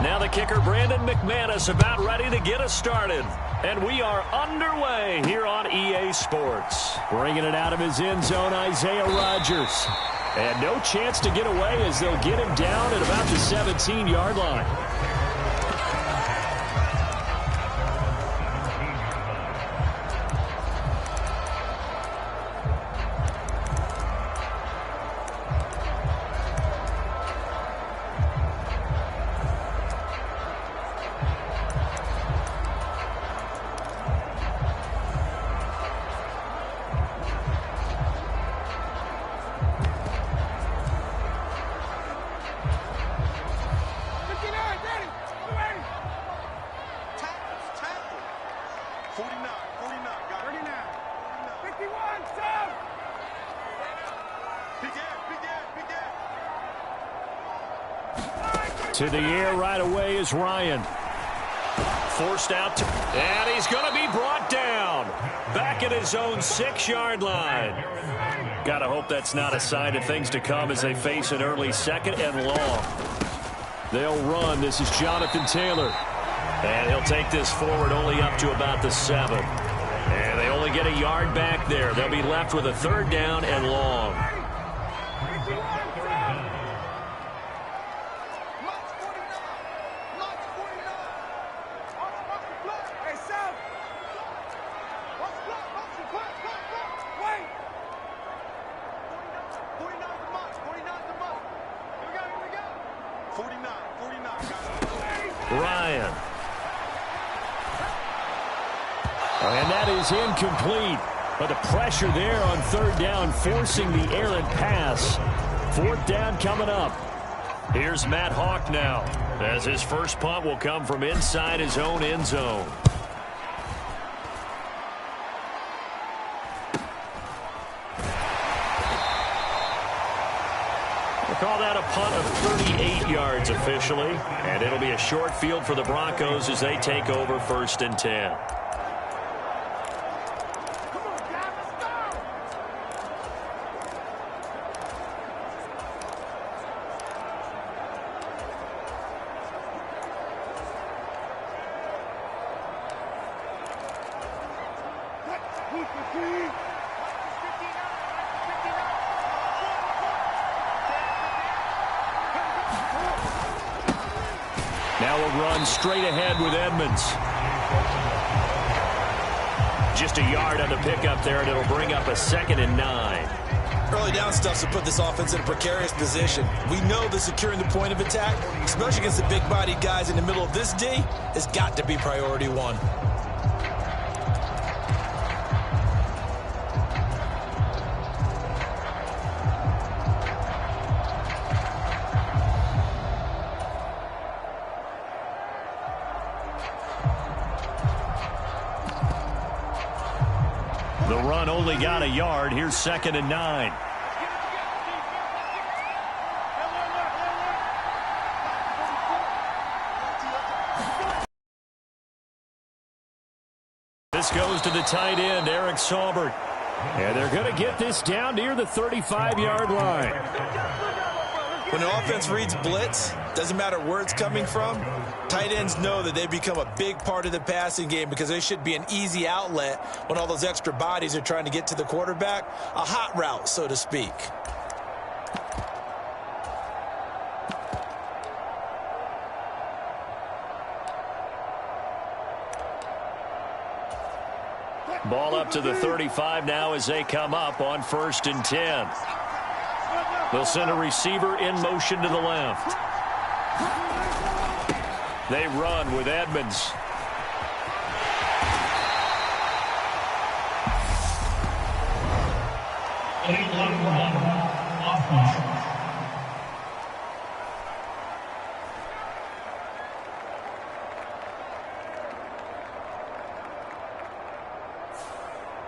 Now the kicker, Brandon McManus, about ready to get us started. And we are underway here on EA Sports. Bringing it out of his end zone, Isaiah Rodgers. And no chance to get away as they'll get him down at about the 17-yard line. To the air right away is Ryan. Forced out, and he's going to be brought down. Back at his own 6-yard line. Got to hope that's not a sign of things to come as they face an early second and long. They'll run. This is Jonathan Taylor. And he'll take this forward only up to about the 7. And they only get a yard back there. They'll be left with a 3rd down and long. Ryan. And that is incomplete. But the pressure there on 3rd down, forcing the errant pass. 4th down coming up. Here's Matt Hawk now, as his first punt will come from inside his own end zone. Call that a punt of 38 yards officially, and it'll be a short field for the Broncos as they take over 1st and 10. Now we'll run straight ahead with Edmonds. Just a yard on the pickup there, and it'll bring up a 2nd and 9. Early down stuff to put this offense in a precarious position. We know that securing the point of attack, especially against the big-bodied guys in the middle of this D, has got to be priority 1. The run only got a yard. Here's 2nd and 9. This goes to the tight end, Eric Saubert. And they're going to get this down near the 35-yard line. When the offense reads blitz, doesn't matter where it's coming from, tight ends know that they become a big part of the passing game because they should be an easy outlet when all those extra bodies are trying to get to the quarterback. A hot route, so to speak. Ball up to the 35 now as they come up on 1st and 10. They'll send a receiver in motion to the left. They run with Edmonds.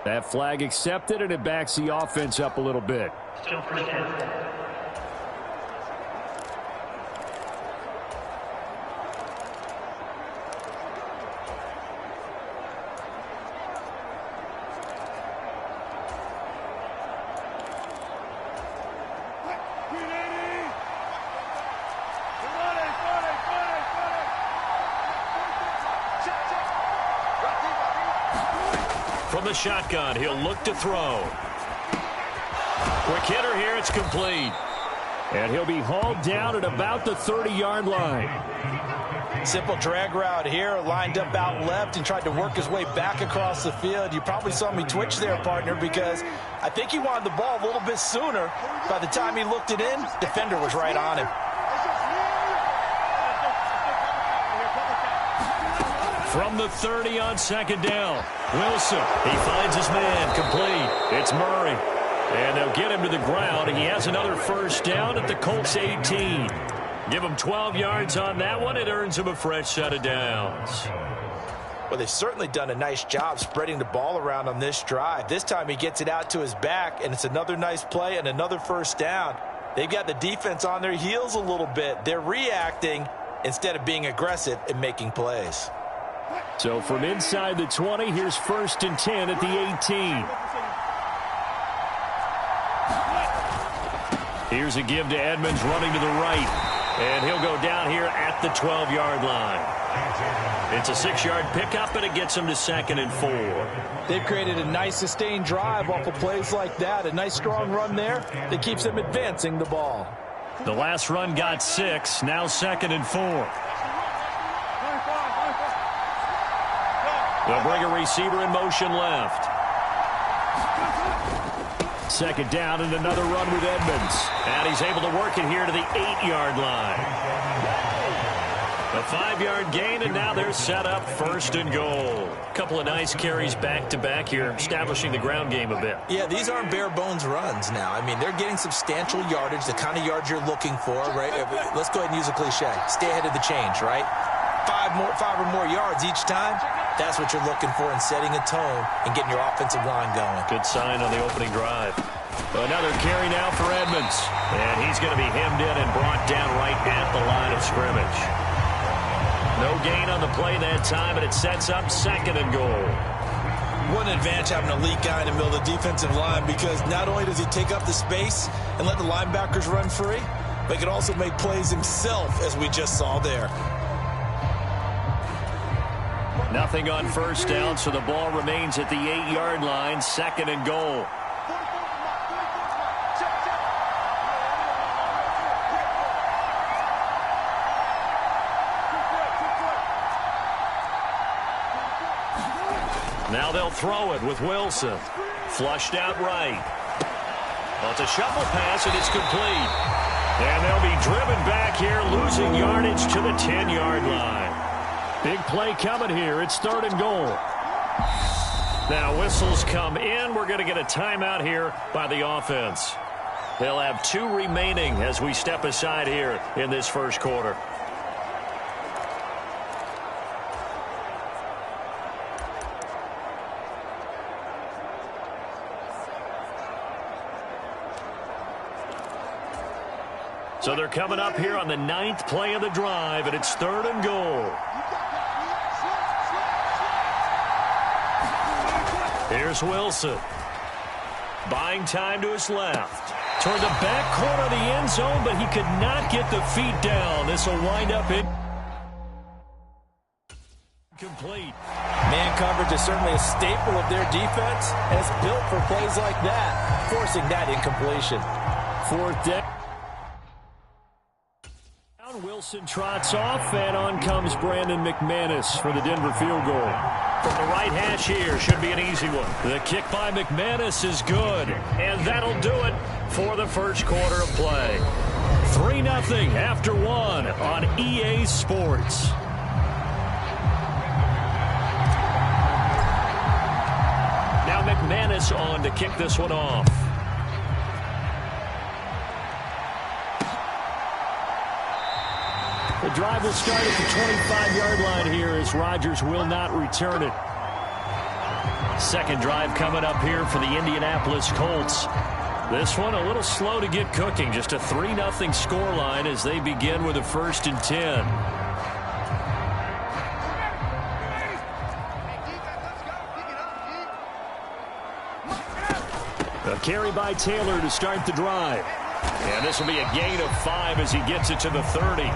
That flag accepted, and it backs the offense up a little bit. Still 1st down. From the shotgun, he'll look to throw. Quick hitter here, it's complete. And he'll be hauled down at about the 30-yard line. Simple drag route here, lined up out left and tried to work his way back across the field. You probably saw me twitch there, partner, because I think he wanted the ball a little bit sooner. By the time he looked it in, defender was right on him. From the 30 on second down, Wilson. He finds his man, complete. It's Murray. And they'll get him to the ground. He has another first down at the Colts 18. Give him 12 yards on that one. It earns him a fresh set of downs. Well, they've certainly done a nice job spreading the ball around on this drive. This time he gets it out to his back, and it's another nice play and another first down. They've got the defense on their heels a little bit. They're reacting instead of being aggressive and making plays. So from inside the 20, here's 1st and 10 at the 18. Here's a give to Edmonds running to the right. And he'll go down here at the 12-yard line. It's a 6-yard pickup, and it gets him to 2nd and 4. They've created a nice sustained drive off of plays like that. A nice strong run there that keeps them advancing the ball. The last run got 6. Now 2nd and 4. They'll bring a receiver in motion left. 2nd down and another run with Edmonds. And he's able to work it here to the 8-yard line. A 5-yard gain, and now they're set up 1st and goal. A couple of nice carries back-to-back here, establishing the ground game a bit. Yeah, these aren't bare-bones runs now. I mean, they're getting substantial yardage, the kind of yards you're looking for, right? Let's go ahead and use a cliche. Stay ahead of the change, right? 5 or more yards each time. That's what you're looking for in setting a tone and getting your offensive line going. Good sign on the opening drive. Another carry now for Edmonds. And he's going to be hemmed in and brought down right at the line of scrimmage. No gain on the play that time, and it sets up 2nd and goal. What an advantage having an elite guy in the middle of the defensive line, because not only does he take up the space and let the linebackers run free, but he can also make plays himself, as we just saw there. Nothing on 1st down, so the ball remains at the 8-yard line, 2nd and goal. Now they'll throw it with Wilson. Flushed out right. Well, it's a shuffle pass, and it's complete. And they'll be driven back here, losing yardage to the 10-yard line. Big play coming here. It's 3rd and goal. Now whistles come in. We're going to get a timeout here by the offense. They'll have 2 remaining as we step aside here in this first quarter. So they're coming up here on the 9th play of the drive, and it's 3rd and goal. Here's Wilson. Buying time to his left. Toward the back corner of the end zone, but he could not get the feet down. This will wind up in complete. Man coverage is certainly a staple of their defense, and it's built for plays like that, forcing that incompletion. 4th down. Wilson trots off, and on comes Brandon McManus for the Denver field goal. From the right hash here, should be an easy one. The kick by McManus is good, and that'll do it for the first quarter of play. 3-0 after 1 on EA Sports. Now McManus on to kick this one off. The drive will start at the 25-yard line here as Rodgers will not return it. 2nd drive coming up here for the Indianapolis Colts. This one a little slow to get cooking. Just a 3-0 scoreline as they begin with a 1st and 10. A carry by Taylor to start the drive. And this will be a gain of 5 as he gets it to the 30.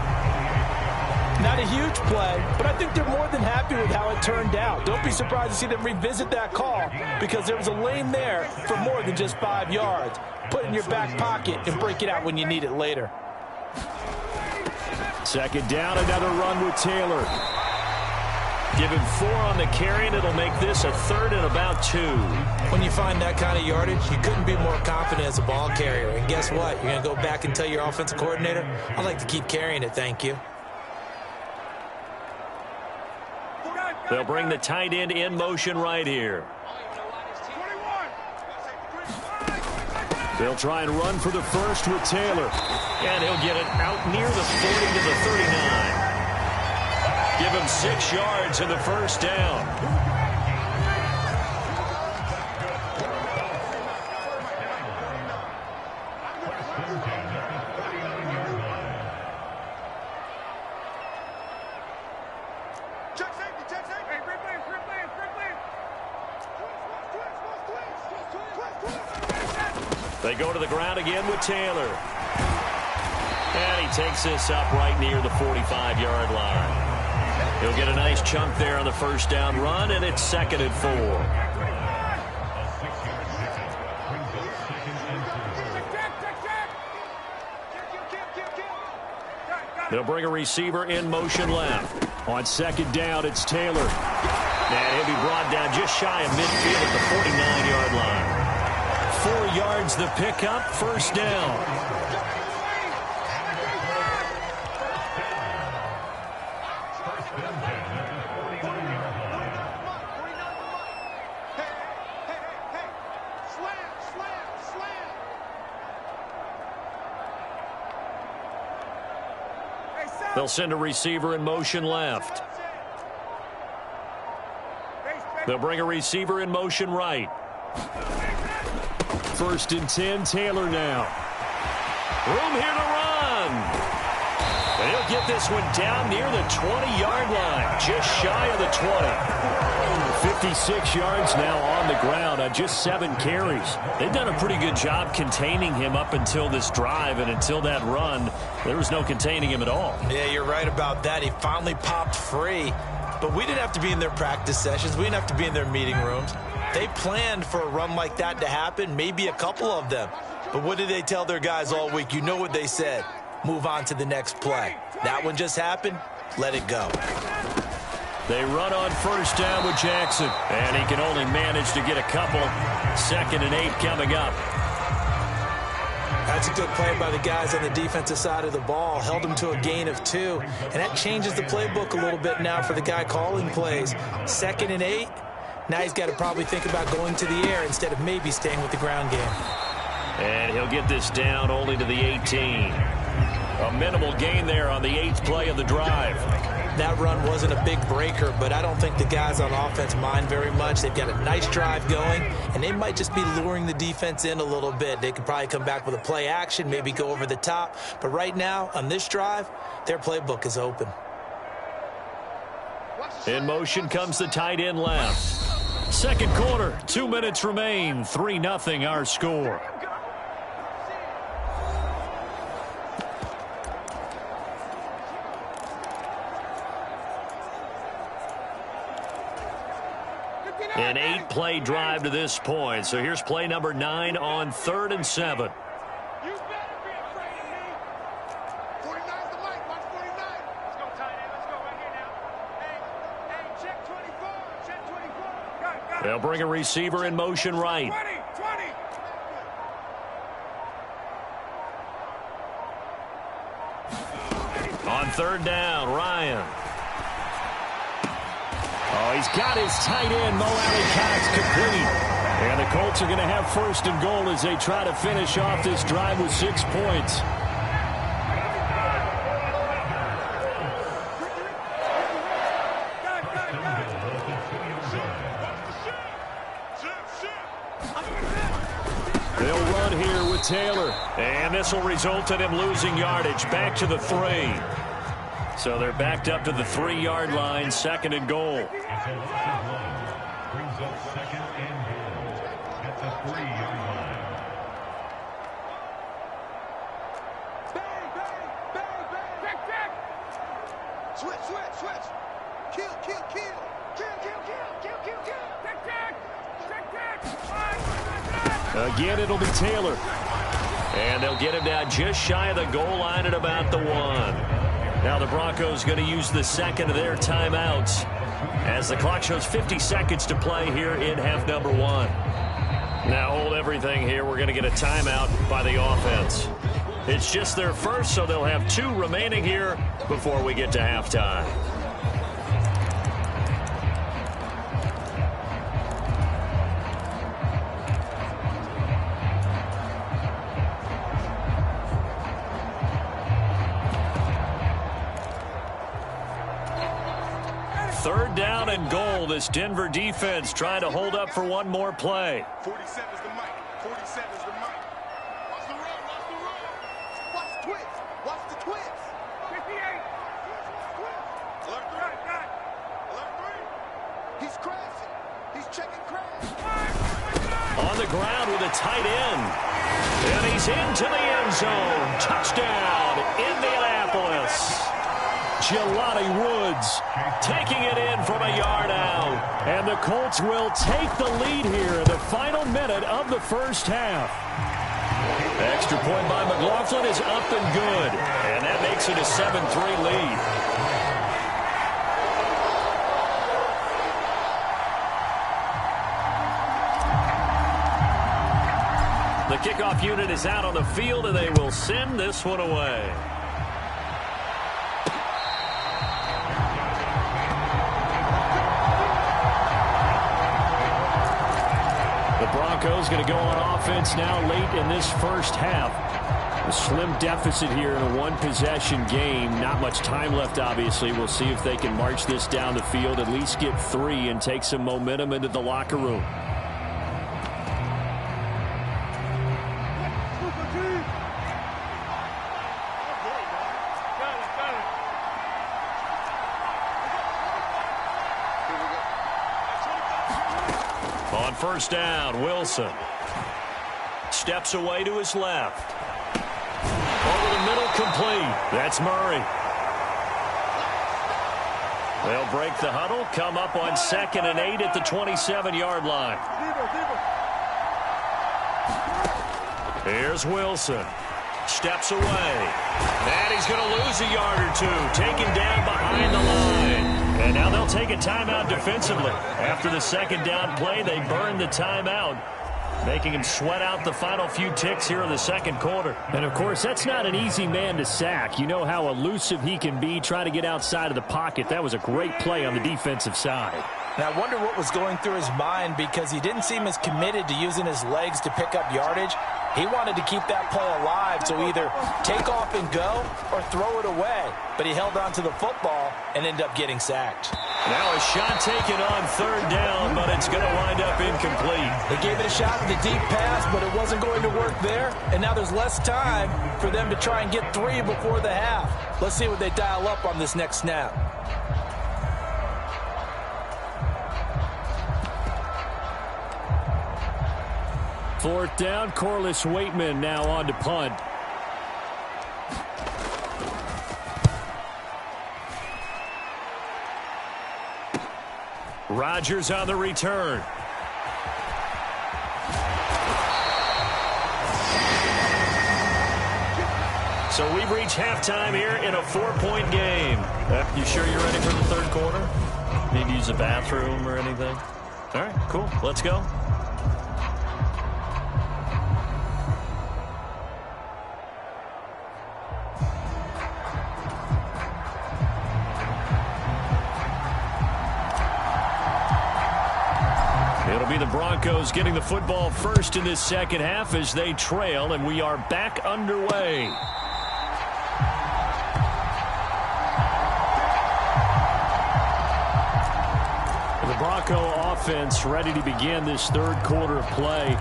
Not a huge play, but I think they're more than happy with how it turned out. Don't be surprised to see them revisit that call because there was a lane there for more than just 5 yards. Put it in your back pocket and break it out when you need it later. Second down, another run with Taylor. Give him 4 on the carry, and it'll make this a 3rd and about 2. When you find that kind of yardage, you couldn't be more confident as a ball carrier. And guess what? You're going to go back and tell your offensive coordinator, I'd like to keep carrying it, thank you. They'll bring the tight end in motion right here. They'll try and run for the first with Taylor. And he'll get it out near the 40 to the 39. Give him 6 yards in the first down. They go to the ground again with Taylor. And he takes this up right near the 45-yard line. He'll get a nice chunk there on the first down run, and it's 2nd and 4. They'll bring a receiver in motion left. On 2nd down, it's Taylor. And he'll be brought down just shy of midfield at the 49-yard line. 4 yards the pickup, first down. They'll send a receiver in motion left. They'll bring a receiver in motion right. 1st and 10, Taylor now. Room here to run. And he'll get this one down near the 20-yard line, just shy of the 20. 56 yards now on the ground on just 7 carries. They've done a pretty good job containing him up until this drive, and until that run, there was no containing him at all. Yeah, you're right about that. He finally popped free, but we didn't have to be in their practice sessions. We didn't have to be in their meeting rooms. They planned for a run like that to happen, maybe a couple of them. But what did they tell their guys all week? You know what they said. Move on to the next play. That one just happened. Let it go. They run on first down with Jackson, and he can only manage to get a couple. 2nd and 8 coming up. That's a good play by the guys on the defensive side of the ball. Held them to a gain of 2, and that changes the playbook a little bit now for the guy calling plays. 2nd and 8. Now he's got to probably think about going to the air instead of maybe staying with the ground game. And he'll get this down only to the 18. A minimal gain there on the 8th play of the drive. That run wasn't a big breaker, but I don't think the guys on offense mind very much. They've got a nice drive going, and they might just be luring the defense in a little bit. They could probably come back with a play action, maybe go over the top. But right now, on this drive, their playbook is open. In motion comes the tight end left. 2nd quarter, 2 minutes remain. 3-0 our score. An 8-play drive to this point. So here's play number 9 on 3rd and 7. You better be afraid of me. 49's the mic. Watch 49. Let's go, tight end. Let's go right here now. Hey, check 24. Check 24. Got it. They'll bring a receiver in motion right. 20. On 3rd down, Ryan. Oh, he's got his tight end, Mo Alley-Cox, complete. And the Colts are going to have 1st and goal as they try to finish off this drive with 6 points. They'll run here with Taylor. And this will result in him losing yardage back to the 3. So they're backed up to the 3-yard line, 2nd and goal. Brings up 2nd and goal at the 3-yard line. Switch, switch, switch. Kill, kill, kill. Kill, kill, kill, kill, kill, kill. Again, it'll be Taylor. And they'll get him down just shy of the goal line at about the 1. Now the Broncos going to use the second of their timeouts as the clock shows 50 seconds to play here in half number 1. Now hold everything here. We're going to get a timeout by the offense. It's just their first, so they'll have 2 remaining here before we get to halftime. Third down and goal. This Denver defense trying to hold up for one more play. 47's the mic. 47's the mic. Watch the run. Watch the run. Watch the twist. Watch the twist. 58. Alert 3. Alert 3. He's crashing. He's checking crash. On the ground with a tight end. And he's into the end zone. Touchdown, Indianapolis. Jelani Woods taking it in from a yard out. And the Colts will take the lead here in the final minute of the first half. Extra point by McLaughlin is up and good. And that makes it a 7-3 lead. The kickoff unit is out on the field, and they will send this one away. Broncos going to go on offense now late in this first half. A slim deficit here in a one-possession game. Not much time left, obviously. We'll see if they can march this down the field, at least get 3, and take some momentum into the locker room. On first down, Wilson steps away to his left. Over the middle, complete. That's Murray. They'll break the huddle, come up on 2nd and 8 at the 27-yard line. Here's Wilson. Steps away. And he's going to lose a yard or 2. Taken down behind the line. And now they'll take a timeout defensively. After the second down play, they burn the timeout, making him sweat out the final few ticks here in the second quarter. And, of course, that's not an easy man to sack. You know how elusive he can be trying to get outside of the pocket. That was a great play on the defensive side. And I wonder what was going through his mind, because he didn't seem as committed to using his legs to pick up yardage. He wanted to keep that play alive, so either take off and go or throw it away. But he held on to the football and ended up getting sacked. Now a shot taken on third down, but it's going to wind up incomplete. They gave it a shot with the deep pass, but it wasn't going to work there. And now there's less time for them to try and get 3 before the half. Let's see what they dial up on this next snap. Fourth down, Corliss Waitman now on to punt. Rodgers on the return. So we've reached halftime here in a 4-point game. You sure you're ready for the third quarter? Need to use a bathroom or anything? All right, cool. Let's go. It'll be the Broncos getting the football first in this second half as they trail, and we are back underway. The Bronco offense ready to begin this third quarter of play.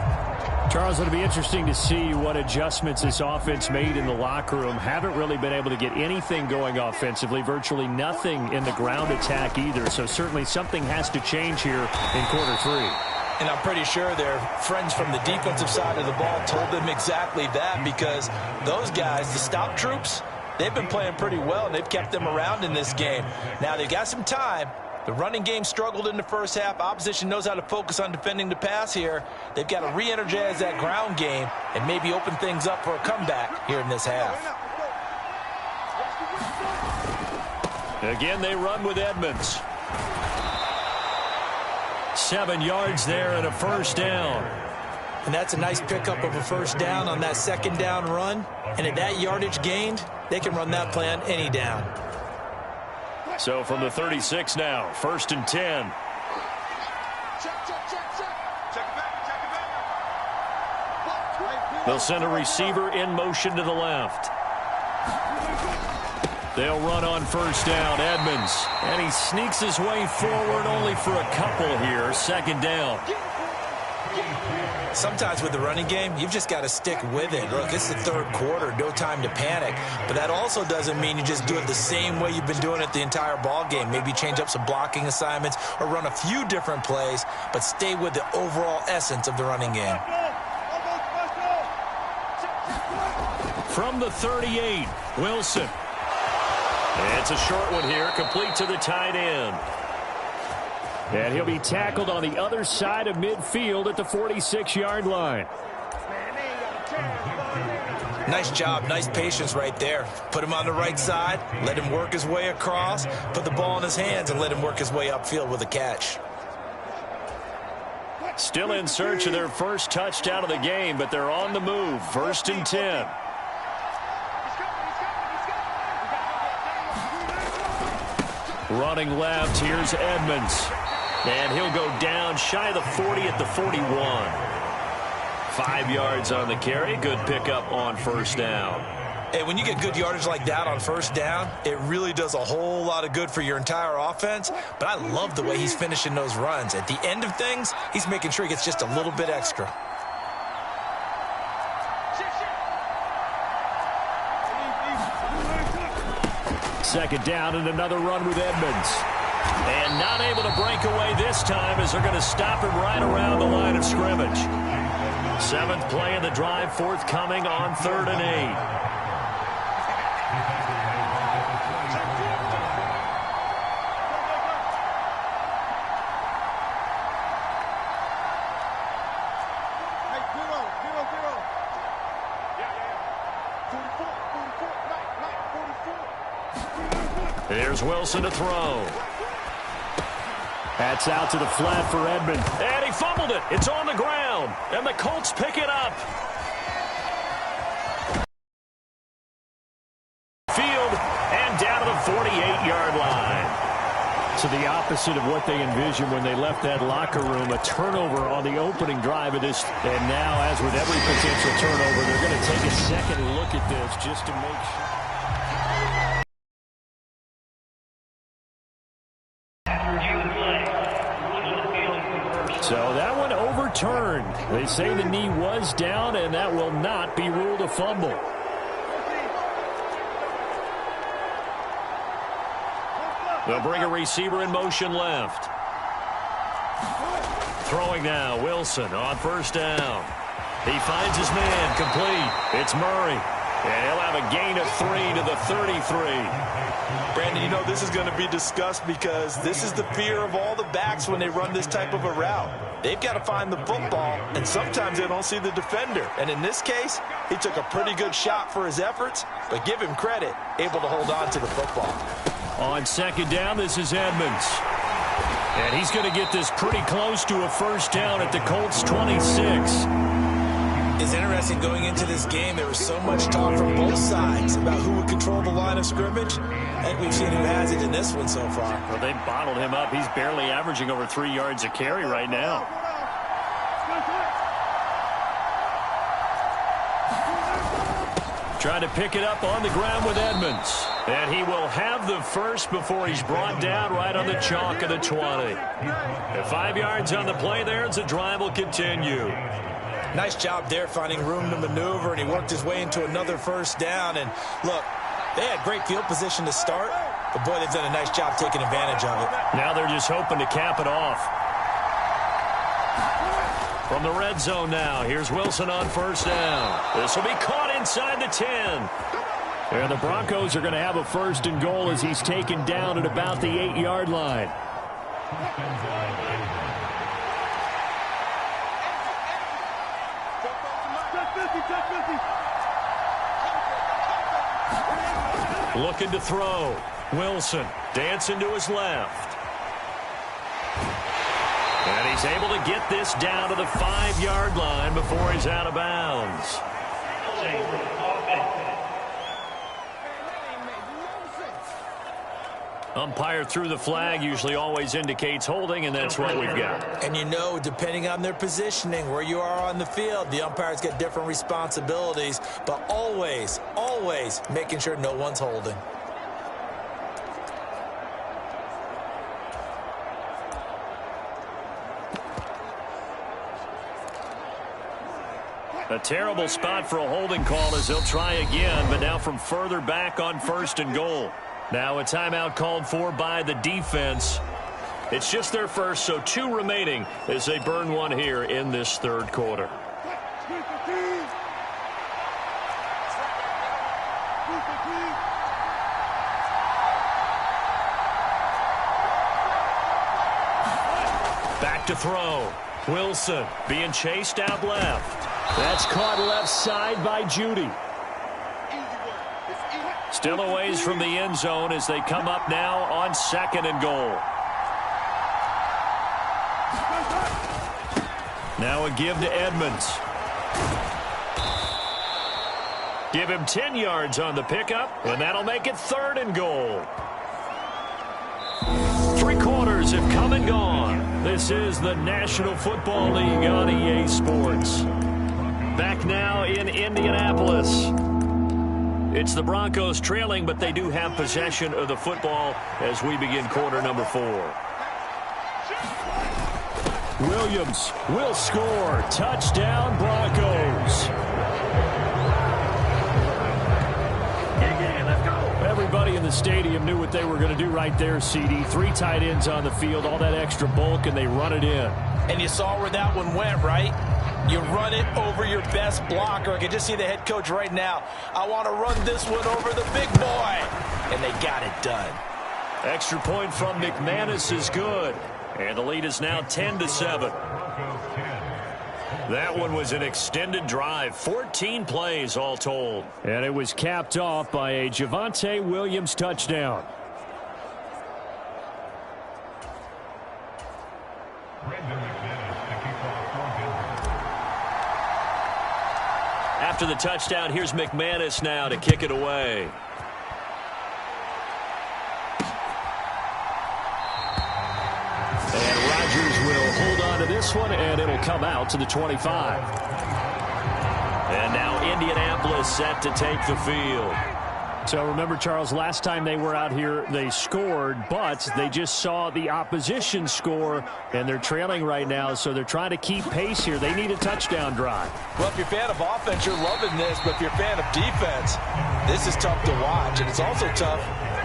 Charles, it'll be interesting to see what adjustments this offense made in the locker room. Haven't really been able to get anything going offensively, virtually nothing in the ground attack either. So certainly something has to change here in quarter 3. And I'm pretty sure their friends from the defensive side of the ball told them exactly that, because those guys, the stop troops, they've been playing pretty well, and they've kept them around in this game. Now, they've got some time. The running game struggled in the first half. Opposition knows how to focus on defending the pass here. They've got to re-energize that ground game and maybe open things up for a comeback here in this half. Again, they run with Edmonds. 7 yards there and a first down. And that's a nice pickup of a first down on that second down run. And at that yardage gained, they can run that play on any down. So from the 36 now, 1st and 10. They'll send a receiver in motion to the left. They'll run on first down, Edmonds. And he sneaks his way forward only for a couple here, 2nd down. Sometimes with the running game, you've just got to stick with it. Look, it's the 3rd quarter, no time to panic. But that also doesn't mean you just do it the same way you've been doing it the entire ball game. Maybe change up some blocking assignments or run a few different plays, but stay with the overall essence of the running game. From the 38, Wilson. It's a short one here, complete to the tight end. And he'll be tackled on the other side of midfield at the 46-yard line. Nice job, nice patience right there. Put him on the right side, let him work his way across, put the ball in his hands, and let him work his way upfield with a catch. Still in search of their first touchdown of the game, but they're on the move. 1st and 10. Running left, here's Edmonds. And he'll go down shy of the 40 at the 41. 5 yards on the carry. Good pickup on first down. Hey, when you get good yardage like that on first down, it really does a whole lot of good for your entire offense. But I love the way he's finishing those runs. At the end of things, he's making sure he gets just a little bit extra. Second down and another run with Edmonds. And not able to break away this time as they're going to stop him right around the line of scrimmage. 7th play of the drive forthcoming on 3rd and 8. Here's Wilson to throw. That's out to the flat for Edmonds. And he fumbled it. It's on the ground. And the Colts pick it up. Field and down to the 48-yard line. So the opposite of what they envisioned when they left that locker room. A turnover on the opening drive of this. And now, as with every potential turnover, they're going to take a second look at this just to make sure. So that one overturned. They say the knee was down, and that will not be ruled a fumble. They'll bring a receiver in motion left. Throwing now, Wilson on first down. He finds his man, complete. It's Murray. And he'll have a gain of 3 to the 33. Brandon, you know this is going to be discussed because this is the fear of all the backs when they run this type of a route. They've got to find the football, and sometimes they don't see the defender. And in this case, he took a pretty good shot for his efforts, but give him credit, able to hold on to the football. On second down, this is Edmonds. And he's going to get this pretty close to a first down at the Colts' 26. It's interesting going into this game. There was so much talk from both sides about who would control the line of scrimmage. I think we've seen who has it in this one so far. Well, they bottled him up. He's barely averaging over 3 yards a carry right now. Trying to pick it up on the ground with Edmonds. And he will have the first before he's brought down right on the chalk of the 20. At 5 yards on the play there, as the drive will continue. Nice job there finding room to maneuver, and he worked his way into another first down. And look, they had great field position to start, but boy, they've done a nice job taking advantage of it. Now they're just hoping to cap it off. From the red zone now, here's Wilson on first down. This will be caught inside the 10. And the Broncos are going to have a 1st and goal as he's taken down at about the 8-yard line. Looking to throw. Wilson dancing to his left. And he's able to get this down to the 5-yard line before he's out of bounds. Umpire threw the flag, usually always indicates holding, and that's what we've got. And you know, depending on their positioning, where you are on the field, the umpires get different responsibilities, but always, always making sure no one's holding. A terrible spot for a holding call as they'll try again, but now from further back on 1st and goal. Now a timeout called for by the defense. It's just their first, so 2 remaining as they burn one here in this 3rd quarter. Back to throw. Wilson being chased out left. That's caught left side by Judy. Still a ways from the end zone as they come up now on 2nd and goal. Now a give to Edmonds. Give him 10 yards on the pickup, and that'll make it 3rd and goal. 3 quarters have come and gone. This is the National Football League on EA Sports. Back now in Indianapolis. It's the Broncos trailing, but they do have possession of the football as we begin quarter number 4. Williams will score. Touchdown, Broncos. Everybody in the stadium knew what they were going to do right there, CD. 3 tight ends on the field, all that extra bulk, and they run it in. And you saw where that one went, right? You run it over your best blocker. I can just see the head coach right now. I want to run this one over the big boy. And they got it done. Extra point from McManus is good. And the lead is now 10-7. That one was an extended drive. 14 plays all told. And it was capped off by a Javonte Williams touchdown. After the touchdown, here's McManus now to kick it away. And Rodgers will hold on to this one, and it'll come out to the 25. And now Indianapolis set to take the field. So remember, Charles, last time they were out here, they scored, but they just saw the opposition score, and they're trailing right now, so they're trying to keep pace here. They need a touchdown drive. Well, if you're a fan of offense, you're loving this, but if you're a fan of defense, this is tough to watch, and it's also tough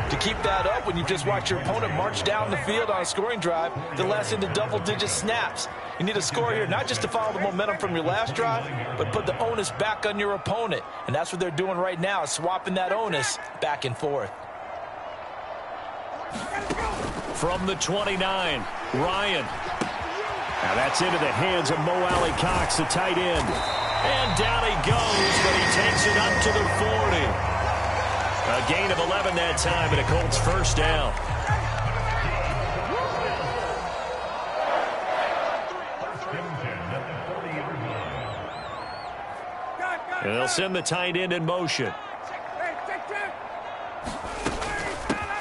to keep that up when you just watch your opponent march down the field on a scoring drive that lasts into double-digit snaps. You need a score here, not just to follow the momentum from your last drive, but put the onus back on your opponent. And that's what they're doing right now, swapping that onus back and forth. From the 29, Ryan. Now that's into the hands of Mo Alley Cox, the tight end. And down he goes, but he takes it up to the 40. A gain of 11 that time, and a Colts first down. And they'll send the tight end in motion.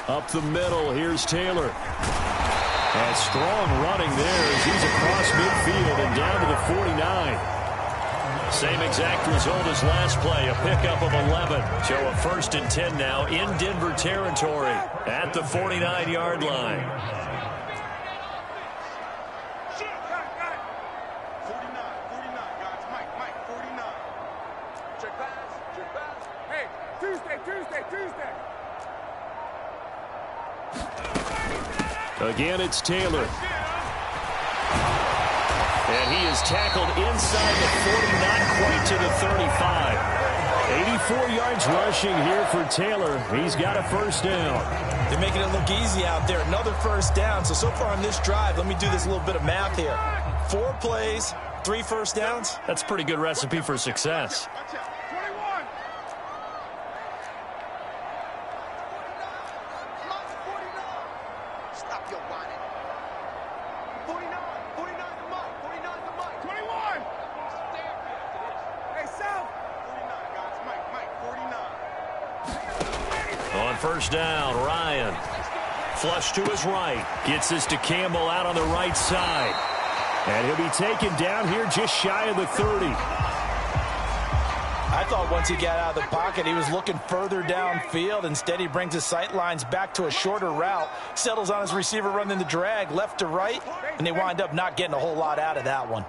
Up the middle, here's Taylor. And strong running there as he's across midfield and down to the 49. Same exact result as last play, a pickup of 11. So a 1st and 10 now in Denver territory at the 49-yard line. 49, guys. Mike, 49. Check pass. Hey, Tuesday. Again, it's Taylor. And he is tackled inside the 40, not quite to the 35. 84 yards rushing here for Taylor. He's got a first down. They're making it look easy out there. Another first down. So far on this drive, let me do this little bit of math here. 4 plays, 3 first downs. That's a pretty good recipe for success. On first down, Ryan. Flush to his right. Gets this to Campbell out on the right side. And he'll be taken down here just shy of the 30. I thought once he got out of the pocket, he was looking further downfield. Instead, he brings his sight lines back to a shorter route, settles on his receiver running the drag left to right, and they wind up not getting a whole lot out of that one.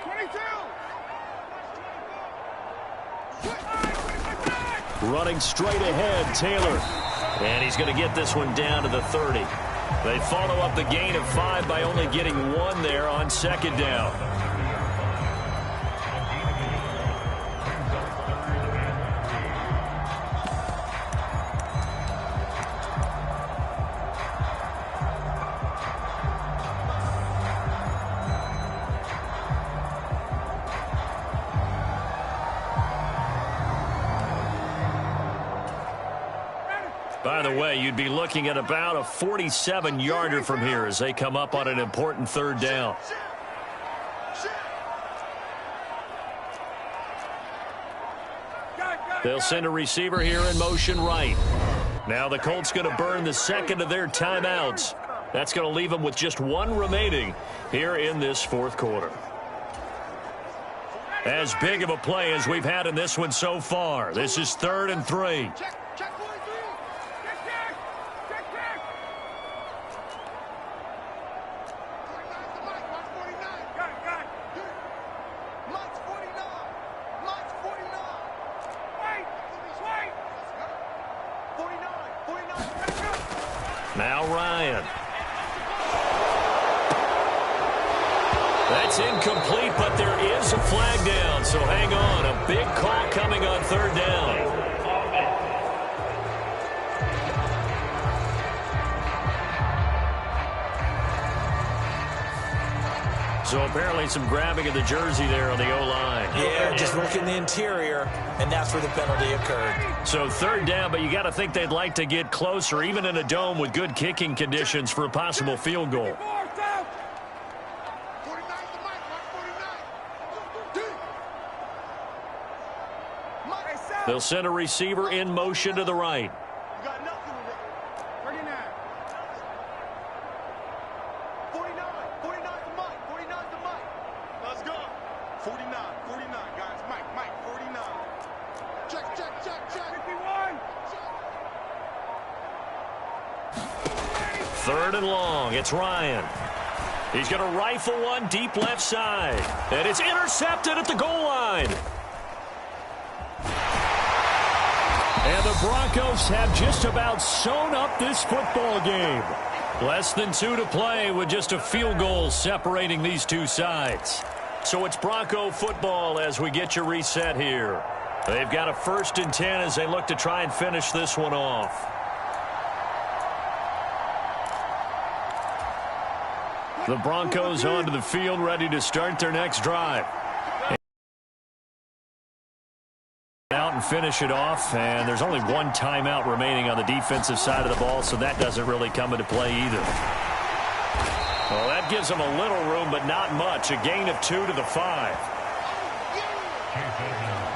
22. Running straight ahead, Taylor. And he's going to get this one down to the 30. They follow up the gain of 5 by only getting 1 there on second down. By the way, you'd be looking at about a 47-yarder from here as they come up on an important third down. They'll send a receiver here in motion right. Now the Colts going to burn the second of their timeouts. That's going to leave them with just 1 remaining here in this fourth quarter. As big of a play as we've had in this one so far. This is 3rd and 3. Now Ryan. That's incomplete, but there is a flag down, so hang on. A big call coming on 3rd down. So apparently some grabbing of the jersey there on the O-line. Yeah, just look in the interior, and that's where the penalty occurred. So 3rd down, but you got to think they'd like to get closer, even in a dome with good kicking conditions for a possible field goal. They'll send a receiver in motion to the right. Third and long. It's Ryan. He's going to rifle one deep left side. And it's intercepted at the goal line. And the Broncos have just about sewn up this football game. Less than 2 to play with just a field goal separating these two sides. So it's Bronco football as we get you reset here. They've got a 1st and 10 as they look to try and finish this one off. The Broncos onto the field, ready to start their next drive. Out and finish it off, and there's only 1 timeout remaining on the defensive side of the ball, so that doesn't really come into play either. Well, that gives them a little room, but not much. A gain of 2 to the 5.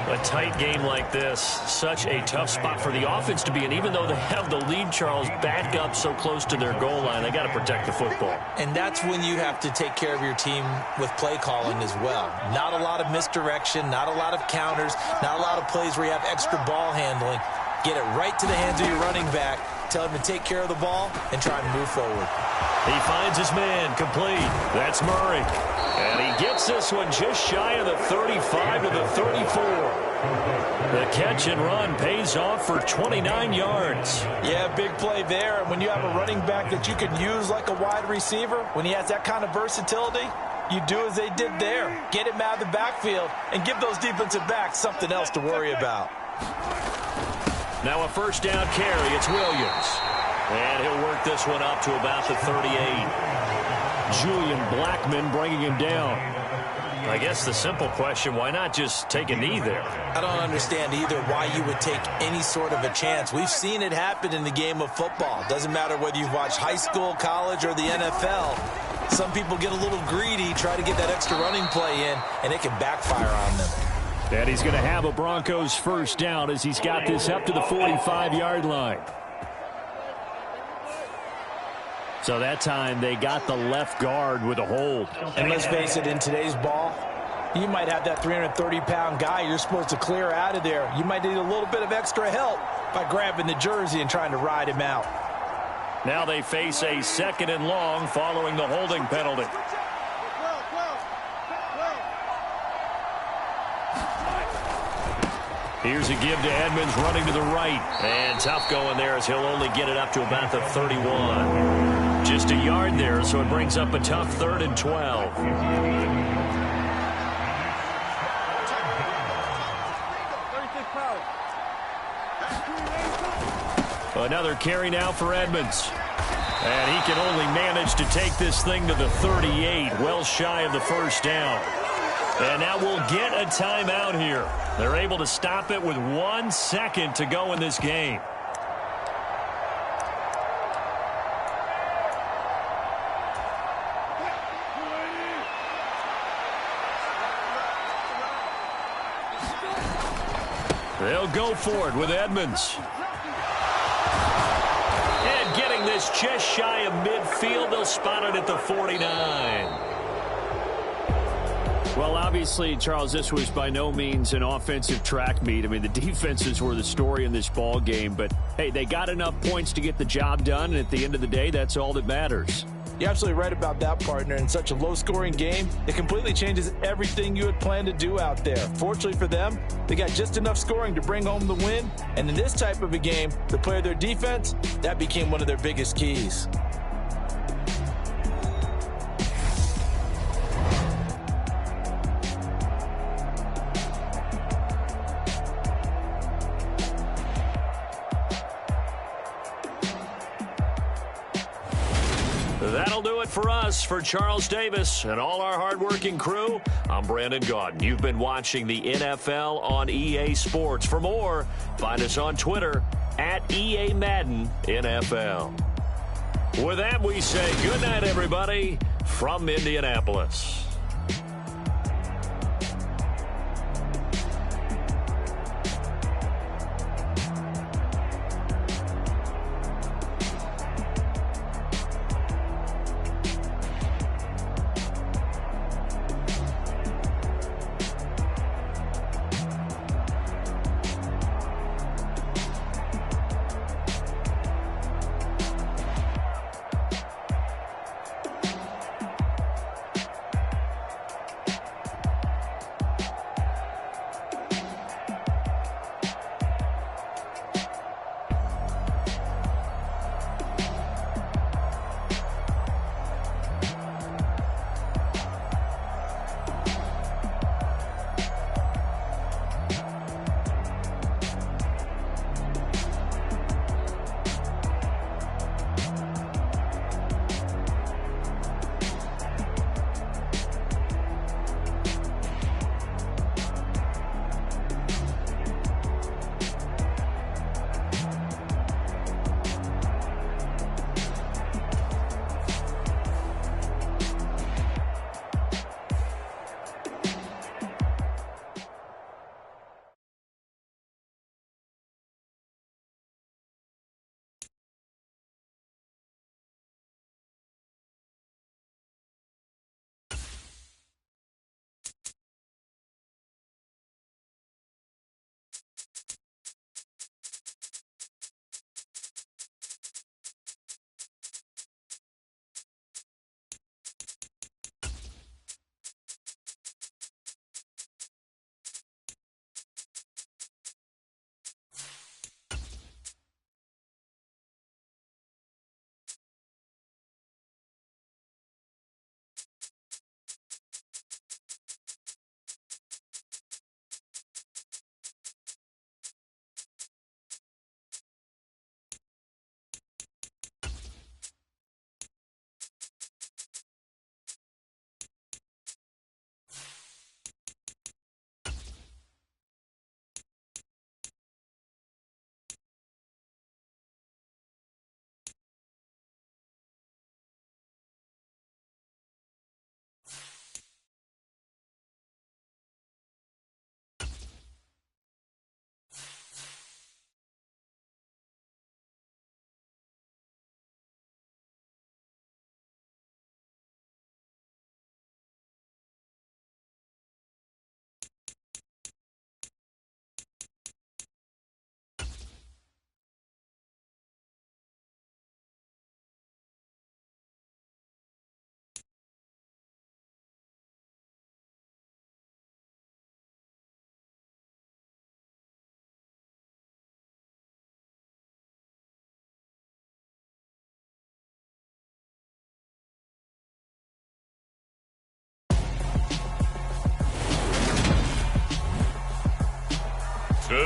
A tight game like this, such a tough spot for the offense to be in. Even though they have the lead, Charles, back up so close to their goal line, they got to protect the football. And that's when you have to take care of your team with play calling as well. Not a lot of misdirection, not a lot of counters, not a lot of plays where you have extra ball handling. Get it right to the hands of your running back. Tell him to take care of the ball and try and move forward. He finds his man complete. That's Murray. And he gets this one just shy of the 35 to the 34. The catch and run pays off for 29 yards. Yeah, big play there. And when you have a running back that you can use like a wide receiver, when he has that kind of versatility, You do as they did there. Get him out of the backfield and give those defensive backs something else to worry about. Now a first down carry. It's Williams. And he'll work this one up to about the 38. Julian Blackmon bringing him down. I guess the simple question, why not just take a knee there? I don't understand either why you would take any sort of a chance. We've seen it happen in the game of football. Doesn't matter whether you've watched high school, college, or the NFL. Some people get a little greedy, try to get that extra running play in, and it can backfire on them. And he's going to have a Broncos first down as he's got this up to the 45-yard line. So that time they got the left guard with a hold. And let's face it, in today's ball, you might have that 330-pound guy you're supposed to clear out of there. You might need a little bit of extra help by grabbing the jersey and trying to ride him out. Now they face a 2nd and long following the holding penalty. Here's a give to Edmonds running to the right. And tough going there as he'll only get it up to about the 31. Just a yard there, so it brings up a tough 3rd and 12. Another carry now for Edmonds. And he can only manage to take this thing to the 38, well shy of the first down. And now we'll get a timeout here. They're able to stop it with 1 second to go in this game. They'll go for it with Edmonds. And getting this just shy of midfield, they'll spot it at the 49. Well, obviously, Charles, this was by no means an offensive track meet. I mean, the defenses were the story in this ball game. But, hey, they got enough points to get the job done. And at the end of the day, that's all that matters. You're absolutely right about that, partner. In such a low-scoring game, it completely changes everything you had planned to do out there. Fortunately for them, they got just enough scoring to bring home the win. And in this type of a game, to play their defense, that became one of their biggest keys. That'll do it for us. For Charles Davis and all our hardworking crew, I'm Brandon Gaudin. You've been watching the NFL on EA Sports. For more, find us on Twitter at EA Madden NFL. With that, we say good night, everybody, from Indianapolis.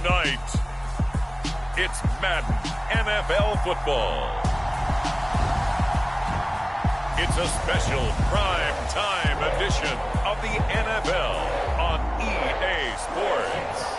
Tonight, it's Madden NFL football. It's a special prime time edition of the NFL on EA Sports.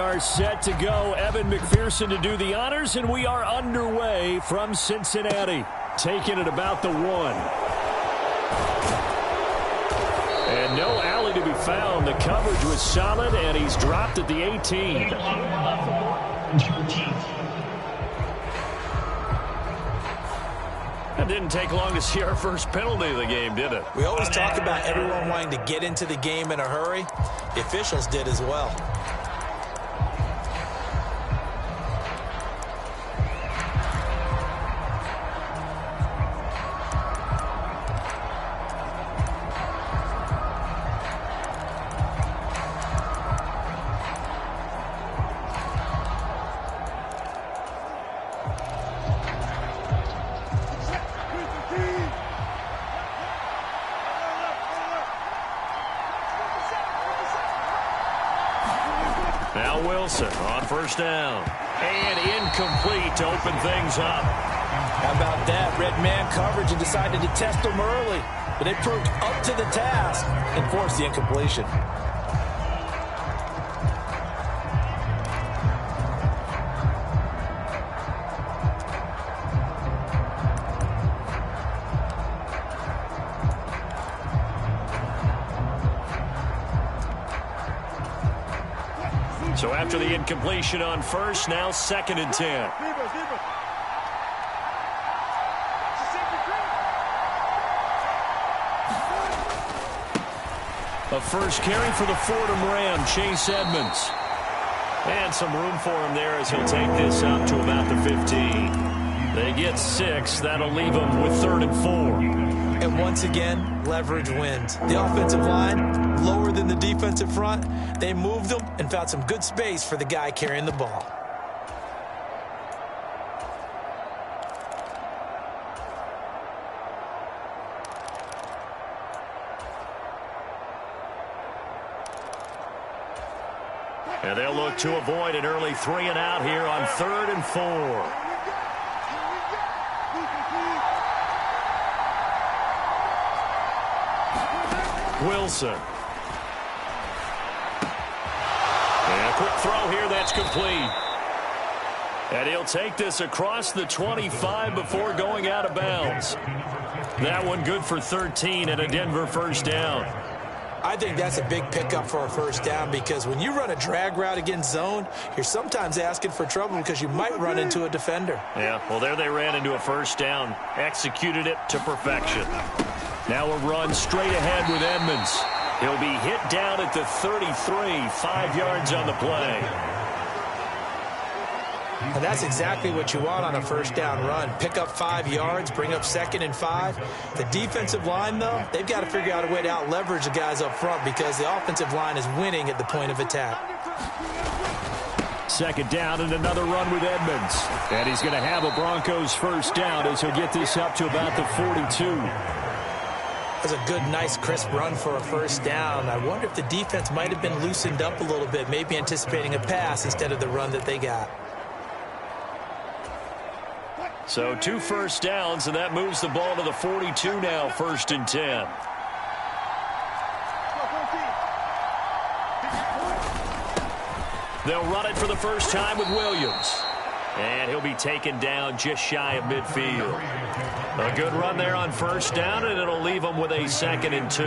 are set to go. Evan McPherson to do the honors, and we are underway from Cincinnati. Taking it about the 1. And no alley to be found. The coverage was solid, and he's dropped at the 18. It didn't take long to see our first penalty of the game, did it? We always talk about everyone wanting to get into the game in a hurry. The officials did as well. Now Wilson on first down. And incomplete to open things up. How about that? Red man coverage and decided to test them early. But they proved up to the task and forced the incompletion. So after the incompletion on first, now 2nd and 10. A first carry for the Fordham Ram, Chase Edmonds. And some room for him there as he'll take this up to about the 15. They get 6. That'll leave them with 3rd and 4. And once again, leverage wins. The offensive line, lower than the defensive front. They moved them and found some good space for the guy carrying the ball. And they'll look to avoid an early 3 and out here on 3rd and 4. Wilson. And a quick throw here, that's complete. And he'll take this across the 25 before going out of bounds. That one good for 13 and a Denver first down. I think that's a big pickup for a first down because when you run a drag route against zone, you're sometimes asking for trouble because you might run into a defender. Yeah, well, there they ran into a first down. Executed it to perfection. Now a run straight ahead with Edmonds. He'll be hit down at the 33, 5 yards on the play. And that's exactly what you want on a first down run. Pick up 5 yards, bring up 2nd and 5. The defensive line, though, they've got to figure out a way to out-leverage the guys up front because the offensive line is winning at the point of attack. 2nd down and another run with Edmonds. And he's going to have a Broncos first down as he'll get this up to about the 42. That's a good, nice, crisp run for a first down. I wonder if the defense might have been loosened up a little bit, maybe anticipating a pass instead of the run that they got. So 2 first downs, and that moves the ball to the 42 now, 1st and 10. They'll run it for the first time with Williams. And he'll be taken down just shy of midfield. A good run there on first down, and it'll leave them with a 2nd and 2.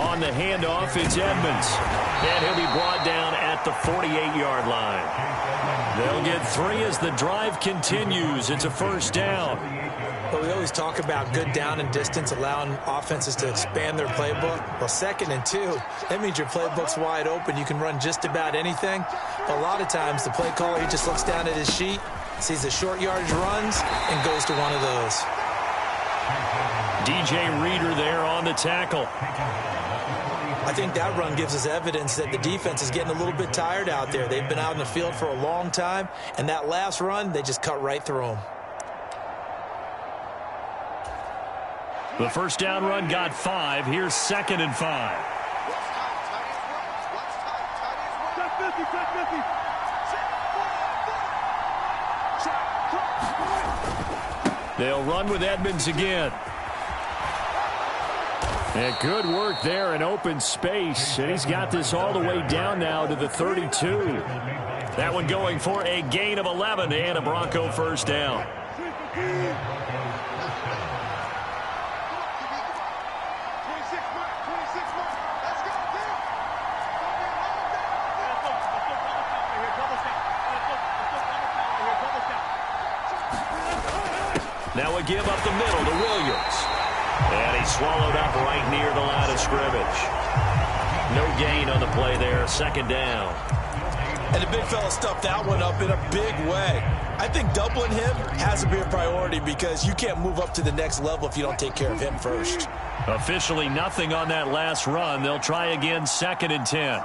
On the handoff, it's Edmonds. And he'll be brought down at the 48-yard line. They'll get 3 as the drive continues. It's a first down. But we always talk about good down and distance, allowing offenses to expand their playbook. Well, 2nd and 2, that means your playbook's wide open. You can run just about anything. But a lot of times, the play caller, he just looks down at his sheet, sees the short yardage runs, and goes to one of those. DJ Reader there on the tackle. I think that run gives us evidence that the defense is getting a little bit tired out there. They've been out in the field for a long time, and that last run, they just cut right through them. The first down run got 5. Here's 2nd and 5. They'll run with Edmonds again. And good work there in open space. And he's got this all the way down now to the 32. That one going for a gain of 11 and a Bronco first down. Now a give up the middle to Williams. And he swallowed up right near the line of scrimmage. No gain on the play there, second down. And the big fella stuffed that one up in a big way. I think doubling him has to be a priority because you can't move up to the next level if you don't take care of him first. Officially nothing on that last run. They'll try again, 2nd and 10.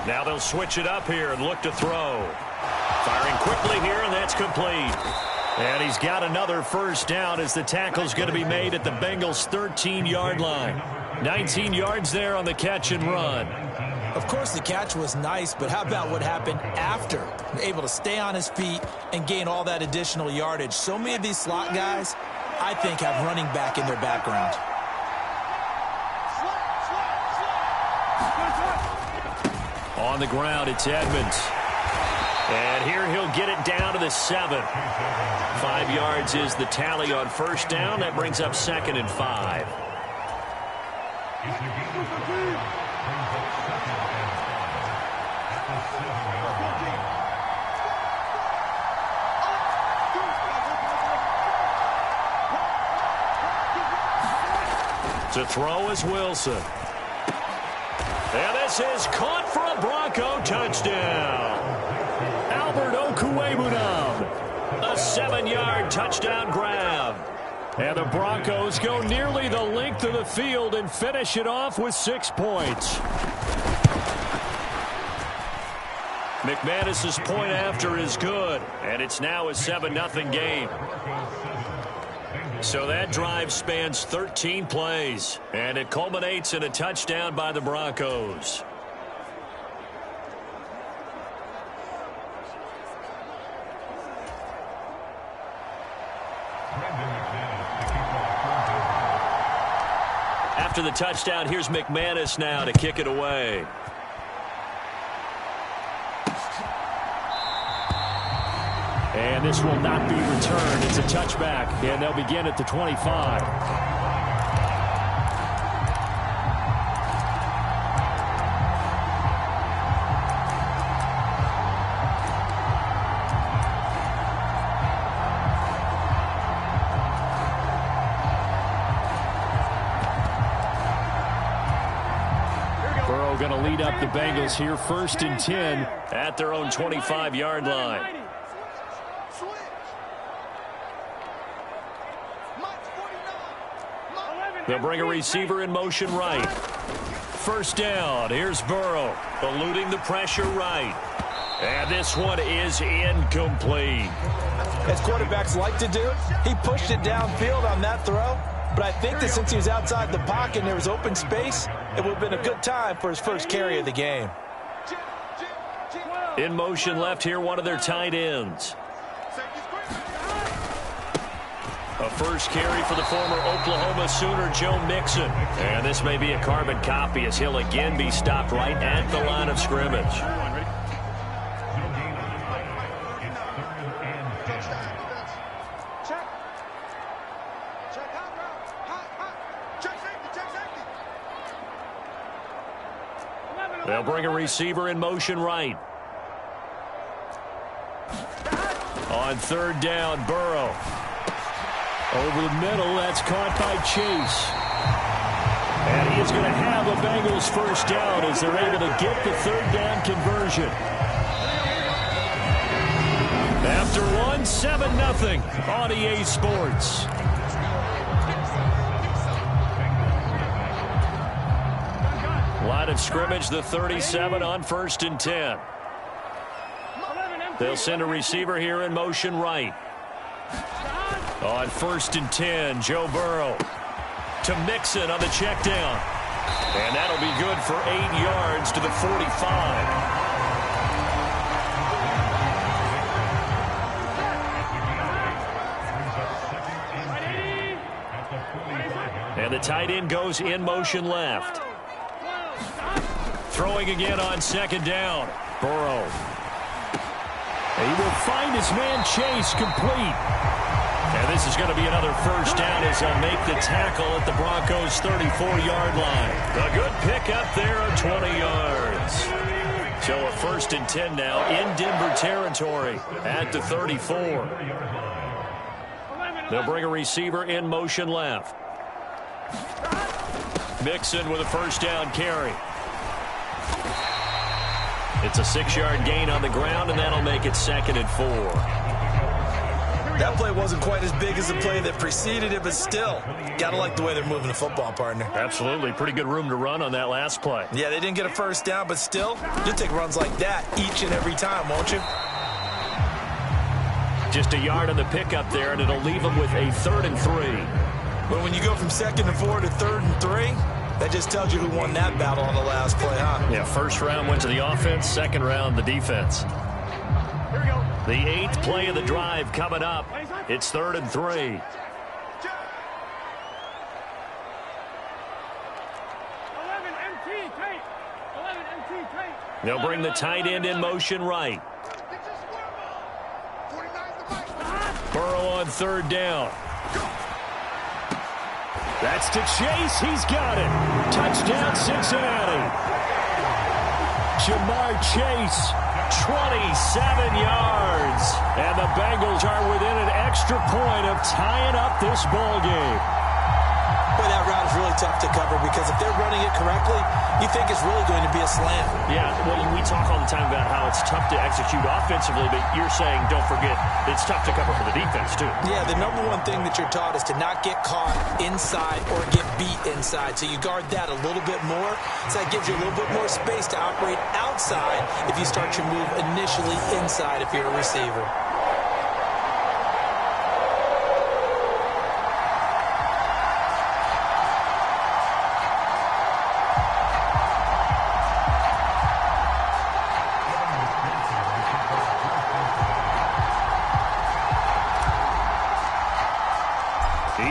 Now they'll switch it up here and look to throw. Firing quickly here, and that's complete. And he's got another first down as the tackle's going to be made at the Bengals' 13-yard line. 19 yards there on the catch and run. Of course, the catch was nice, but how about what happened after? Able to stay on his feet and gain all that additional yardage. So many of these slot guys, I think, have running back in their background. On the ground, it's Edmonds. And here he'll get it down to the 7. 5 yards is the tally on first down. That brings up 2nd and 5. To throw is Wilson. And this is caught for a Bronco touchdown. Albert Okwuegbunam. A 7-yard touchdown grab. And the Broncos go nearly the length of the field and finish it off with 6 points. McManus's point after is good, and it's now a 7-0 game. So that drive spans 13 plays, and it culminates in a touchdown by the Broncos. After the touchdown, here's McManus now to kick it away. And this will not be returned. It's a touchback, and they'll begin at the 25. Burrow going to lead up the Bengals here, 1st and 10 at their own 25-yard line. They'll bring a receiver in motion right. First down. Here's Burrow, eluding the pressure right. And this one is incomplete. As quarterbacks like to do, he pushed it downfield on that throw. But I think that since he was outside the pocket and there was open space, it would have been a good time for his first carry of the game. In motion left here, one of their tight ends. A first carry for the former Oklahoma Sooner, Joe Mixon. And this may be a carbon copy as he'll again be stopped right at the line of scrimmage. They'll bring a receiver in motion right. On 3rd down, Burrow. Over the middle, that's caught by Chase. And he is going to have a Bengals first down as they're able to get the 3rd down conversion. After one, 7-0 on EA Sports. Line of scrimmage, the 37 on 1st and 10. They'll send a receiver here in motion right. On 1st and 10, Joe Burrow to Mixon on the check down. And that'll be good for 8 yards to the 45. And the tight end goes in motion left. Throwing again on second down. Burrow. He will find his man Chase complete. And this is going to be another first down as they'll make the tackle at the Broncos' 34-yard line. A good pickup there of 20 yards. So a 1st and 10 now in Denver territory at the 34. They'll bring a receiver in motion left. Mixon with a first down carry. It's a 6-yard gain on the ground, and that'll make it 2nd and 4. That play wasn't quite as big as the play that preceded it, but still, got to like the way they're moving the football, partner. Absolutely. Pretty good room to run on that last play. Yeah, they didn't get a first down, but still, you'll take runs like that each and every time, won't you? Just a yard on the pickup there, and it'll leave them with a 3rd and 3. But when you go from 2nd and 4 to 3rd and 3, that just tells you who won that battle on the last play, huh? Yeah, first round went to the offense, second round the defense. Here we go. The 8th play of the drive coming up. It's 3rd and 3. 11 MT tape. 11 MT tape. They'll bring the tight end in motion right. Get your square ball. 49's the right. Burrow on 3rd down. That's to Chase. He's got it. Touchdown, Cincinnati. Jamar Chase, 27 yards. And the Bengals are within an extra point of tying up this ball game. Boy, that route is really tough to cover because if they're running it correctly, you think it's really going to be a slam. Yeah, well, we talk all the time about how it's tough to execute offensively, but you're saying, don't forget, it's tough to cover for the defense, too. Yeah, the number one thing that you're taught is to not get caught inside or get beat inside. So you guard that a little bit more. So that gives you a little bit more space to operate outside if you start your move initially inside if you're a receiver.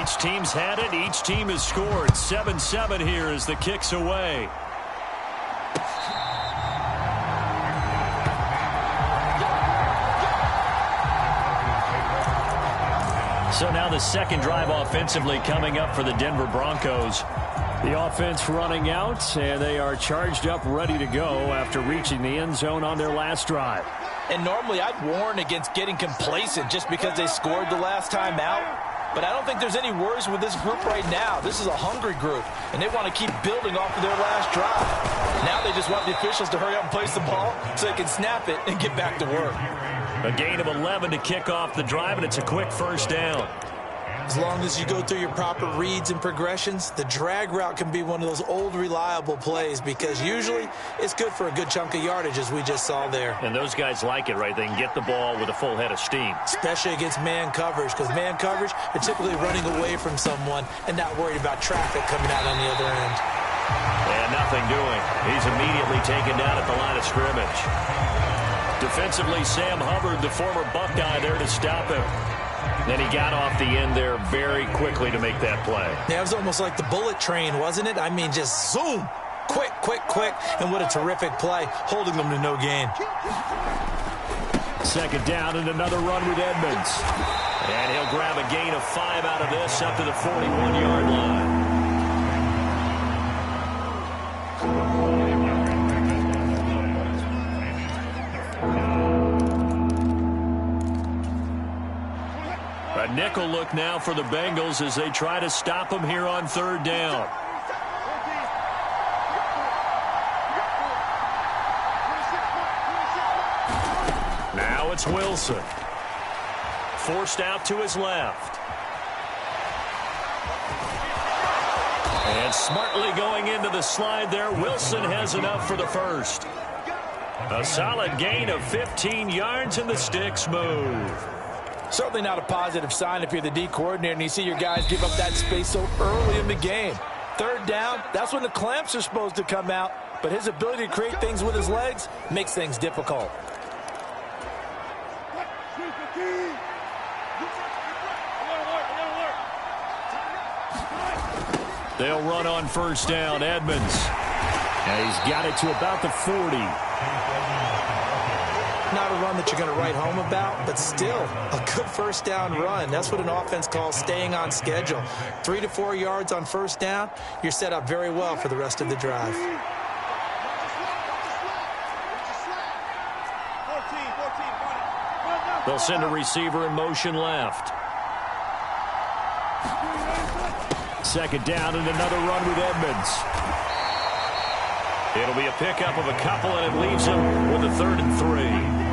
Each team's had it. Each team has scored. 7-7 here as the kick's away. So now the second drive offensively coming up for the Denver Broncos. The offense running out, and they are charged up, ready to go after reaching the end zone on their last drive. And normally I'd warn against getting complacent just because they scored the last time out. But I don't think there's any worries with this group right now. This is a hungry group, and they want to keep building off of their last drive. Now they just want the officials to hurry up and place the ball so they can snap it and get back to work. A gain of 11 to kick off the drive, and it's a quick first down. As long as you go through your proper reads and progressions, the drag route can be one of those old reliable plays because usually it's good for a good chunk of yardage as we just saw there. And those guys like it, right? They can get the ball with a full head of steam. Especially against man coverage because man coverage, they're typically running away from someone and not worried about traffic coming out on the other end. And nothing doing. He's immediately taken down at the line of scrimmage. Defensively, Sam Hubbard, the former Buckeye, there to stop him. Then he got off the end there very quickly to make that play. Yeah, it was almost like the bullet train, wasn't it? I mean, just zoom. Quick, quick, quick. And what a terrific play, holding them to no gain. Second down and another run with Edmonds. And he'll grab a gain of 5 out of this up to the 41-yard line. A nickel look now for the Bengals as they try to stop him here on 3rd down. Now it's Wilson. Forced out to his left. And smartly going into the slide there. Wilson has enough for the first. A solid gain of 15 yards and the sticks move. Certainly not a positive sign if you're the D coordinator and you see your guys give up that space so early in the game. 3rd down, that's when the clamps are supposed to come out, but his ability to create things with his legs makes things difficult. They'll run on first down. Edmonds. And he's got it to about the 40. Not a run that you're going to write home about, but still a good first down run. That's what an offense calls staying on schedule. 3 to 4 yards on first down, you're set up very well for the rest of the drive. They'll send a receiver in motion left. Second down and another run with Edmonds. It'll be a pickup of a couple, and it leaves him with a 3rd and 3.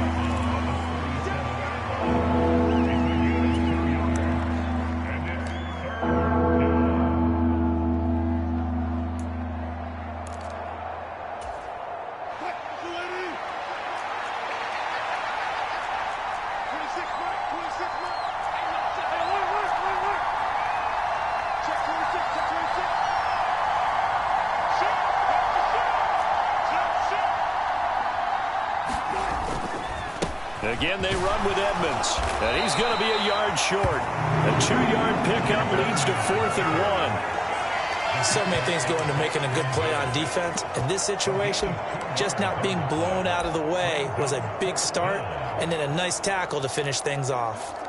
Again, they run with Edmonds, and he's going to be a yard short. A 2-yard pickup leads to 4th and 1. So many things go into making a good play on defense. In this situation, just not being blown out of the way was a big start, and then a nice tackle to finish things off.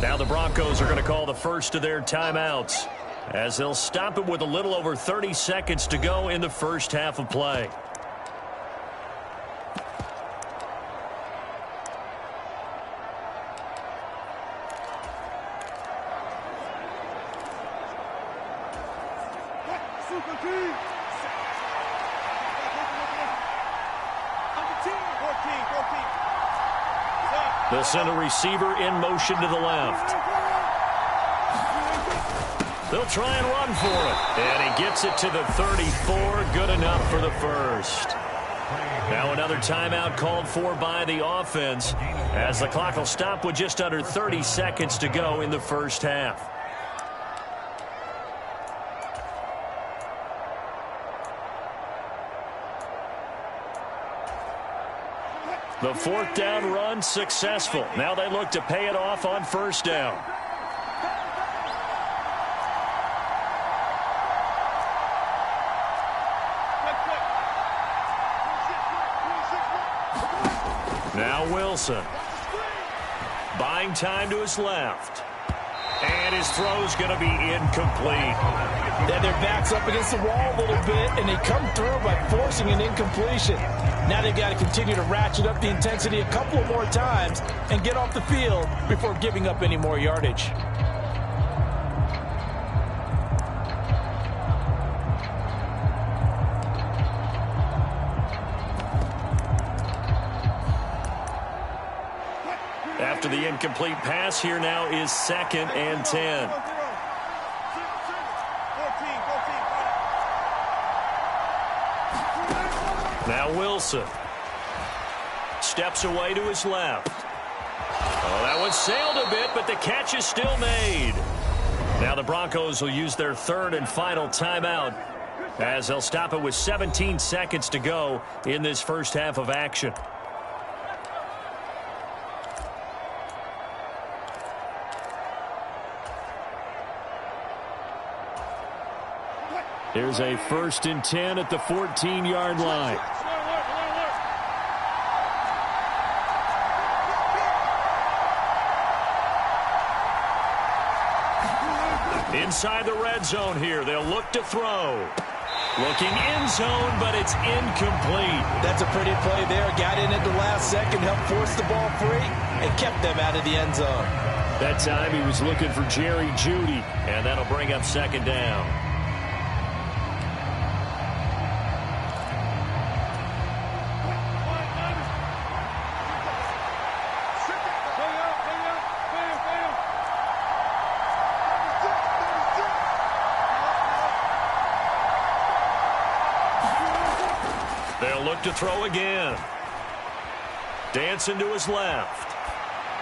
Now the Broncos are going to call the first of their timeouts, as they'll stop it with a little over 30 seconds to go in the first half of play. They'll send a receiver in motion to the left. They'll try and run for it. And he gets it to the 34. Good enough for the first. Now another timeout called for by the offense, as the clock will stop with just under 30 seconds to go in the first half. The 4th down run successful. Now they look to pay it off on first down. Now Wilson. Buying time to his left. And his throw's going to be incomplete. Then their back's up against the wall a little bit, and they come through by forcing an incompletion. Now they've got to continue to ratchet up the intensity a couple of more times and get off the field before giving up any more yardage. After the incomplete pass, here now is 2nd and 10. Now Wilson steps away to his left. Oh, that one sailed a bit, but the catch is still made. Now the Broncos will use their 3rd and final timeout, as they'll stop it with 17 seconds to go in this first half of action. Here's a 1st and 10 at the 14-yard line. Inside the red zone here, they'll look to throw. Looking end zone, but it's incomplete. That's a pretty play there. Got in at the last second, helped force the ball free, and kept them out of the end zone. That time he was looking for Jerry Jeudy, and that'll bring up 2nd down. They'll look to throw again. Dancing to his left.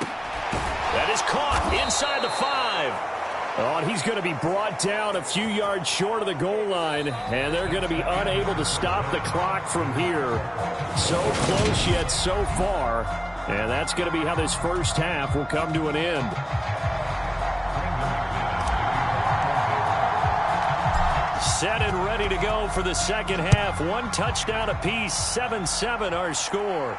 That is caught inside the 5. Oh, and he's going to be brought down a few yards short of the goal line, and they're going to be unable to stop the clock from here. So close yet so far, and that's going to be how this first half will come to an end. Set and ready to go for the second half. One touchdown apiece, 7-7 our score.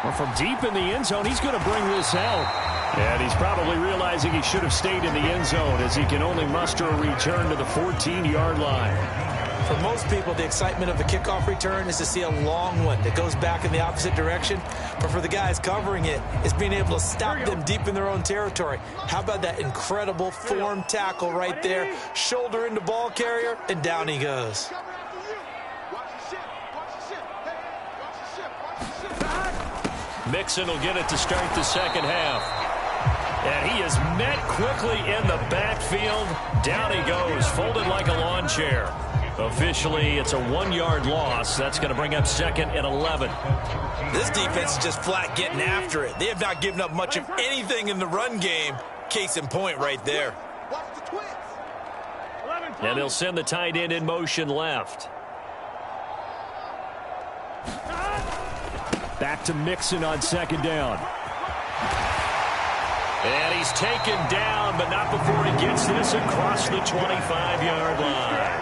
Well, from deep in the end zone, he's going to bring this out. And he's probably realizing he should have stayed in the end zone as he can only muster a return to the 14-yard line. For most people, the excitement of a kickoff return is to see a long one that goes back in the opposite direction. But for the guys covering it, it's being able to stop them deep in their own territory. How about that incredible form tackle right there? Shoulder into ball carrier, and down he goes. Mixon will get it to start the second half. And he is met quickly in the backfield. Down he goes, folded like a lawn chair. Officially, it's a 1-yard loss. That's going to bring up 2nd and 11. This defense is just flat getting after it. They have not given up much of anything in the run game. Case in point right there. And they'll send the tight end in motion left. Back to Mixon on 2nd down. And he's taken down, but not before he gets this across the 25-yard line.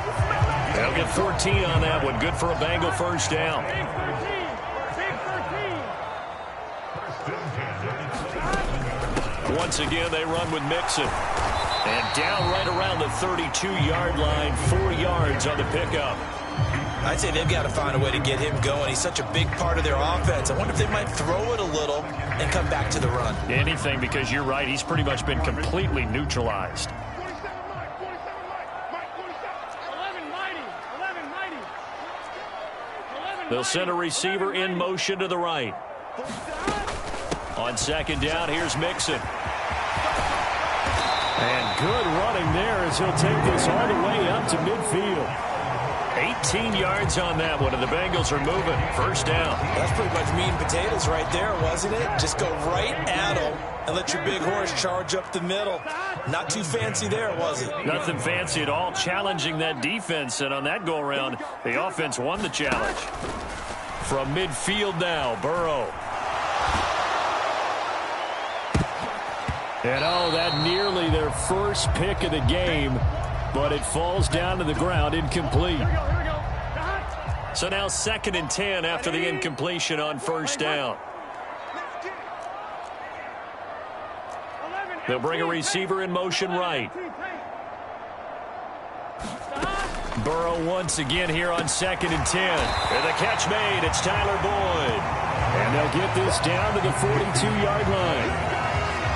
They'll get 14 on that one. Good for a Bengal first down. Once again, they run with Mixon. And down right around the 32-yard line, 4 yards on the pickup. I'd say they've got to find a way to get him going. He's such a big part of their offense. I wonder if they might throw it a little and come back to the run. Anything, because you're right. He's pretty much been completely neutralized. They'll send a receiver in motion to the right. On 2nd down, here's Mixon. And good running there as he'll take this all the way up to midfield. 18 yards on that one, and the Bengals are moving. First down. That's pretty much meat and potatoes right there, wasn't it? Just go right at them and let your big horse charge up the middle. Not too fancy there, was it? Nothing fancy at all, challenging that defense, and on that go-around, the offense won the challenge. From midfield now, Burrow. And oh, that nearly their first pick of the game, but it falls down to the ground, incomplete. So now 2nd and 10 after the incompletion on first down. They'll bring a receiver in motion right. Burrow once again here on 2nd and 10. And the catch made, it's Tyler Boyd. And they'll get this down to the 42-yard line.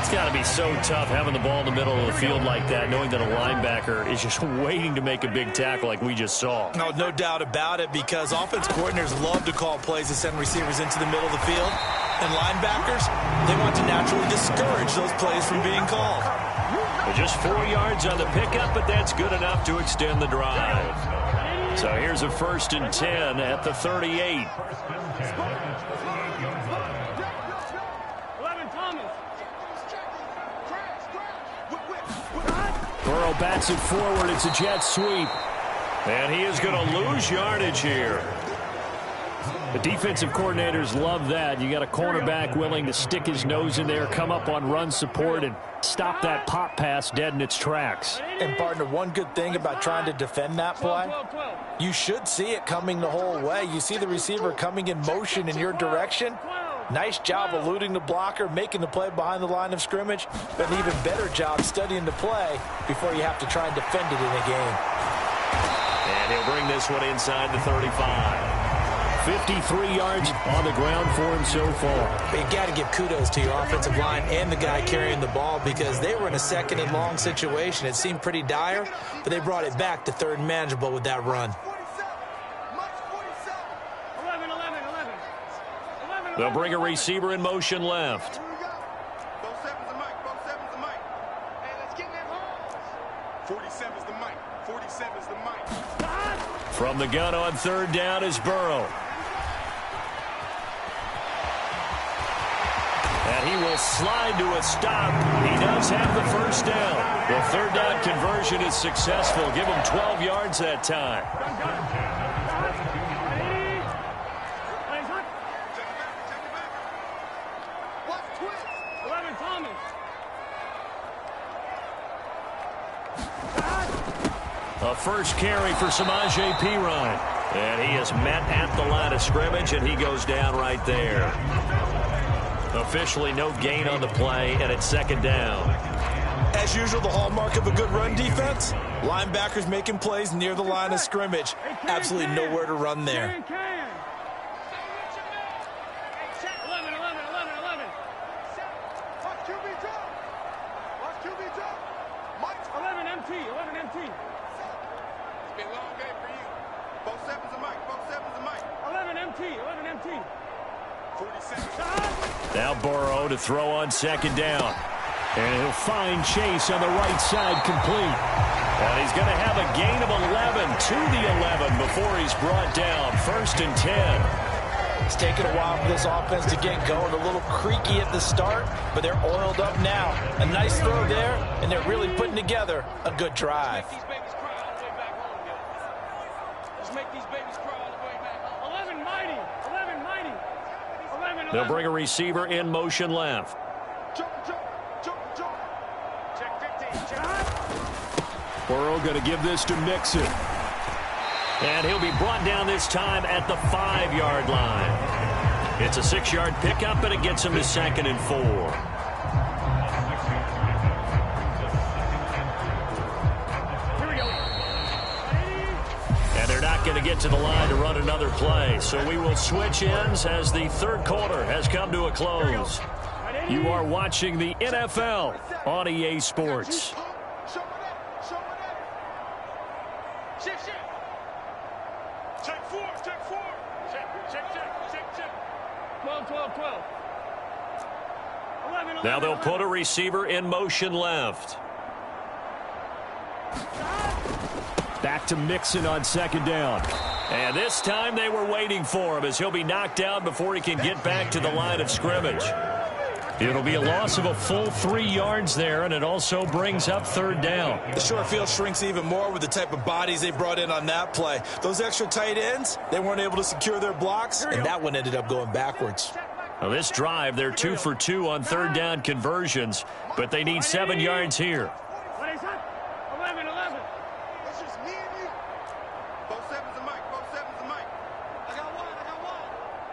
It's got to be so tough having the ball in the middle of the field like that, knowing that a linebacker is just waiting to make a big tackle like we just saw. No doubt about it, because offense coordinators love to call plays to send receivers into the middle of the field. And linebackers, they want to naturally discourage those plays from being called. Just 4 yards on the pickup, but that's good enough to extend the drive. So here's a 1st and 10 at the 38. Burrow bats it forward. It's a jet sweep. And he is going to lose yardage here. The defensive coordinators love that. You got a cornerback willing to stick his nose in there, come up on run support, and stop that pop pass dead in its tracks. And, partner, one good thing about trying to defend that play, you should see it coming the whole way. You see the receiver coming in motion in your direction. Nice job eluding the blocker, making the play behind the line of scrimmage, but an even better job studying the play before you have to try and defend it in a game. And he'll bring this one inside the 35. 53 yards on the ground for him so far. But you got to give kudos to your offensive line and the guy carrying the ball, because they were in a 2nd and long situation. It seemed pretty dire, but they brought it back to 3rd and manageable with that run. They'll bring a receiver in motion left. Both sevens the mic. Both sevens the mic. Hey, let's get in that 47's the mic. 47's the mic. From the gun on 3rd down is Burrow. And he will slide to a stop. He does have the first down. The 3rd down conversion is successful. Give him 12 yards that time. A first carry for Samaje Perine. And he is met at the line of scrimmage, and he goes down right there. Officially no gain on the play, and it's second down. As usual, the hallmark of a good run defense, linebackers making plays near the line of scrimmage. Absolutely nowhere to run there. Now Burrow to throw on second down. And he'll find Chase on the right side complete. And he's going to have a gain of 11 to the 11 before he's brought down. 1st and 10. It's taken a while for this offense to get going. A little creaky at the start, but they're oiled up now. A nice throw there, and they're really putting together a good drive. They'll bring a receiver in motion left. Burrow going to give this to Mixon. And he'll be brought down this time at the 5-yard line. It's a 6-yard pickup, and it gets him to 2nd and 4. And they're not going to get to the line to run another play. So we will switch ends as the third quarter has come to a close. You are watching the NFL on EA Sports. Now they'll put a receiver in motion left. Back to Mixon on second down. And this time they were waiting for him as he'll be knocked down before he can get back to the line of scrimmage. It'll be a loss of a full 3 yards there, and it also brings up 3rd down. The short field shrinks even more with the type of bodies they brought in on that play. Those extra tight ends, they weren't able to secure their blocks, and that one ended up going backwards. Now this drive, they're 2 for 2 on 3rd down conversions, but they need 7 yards here.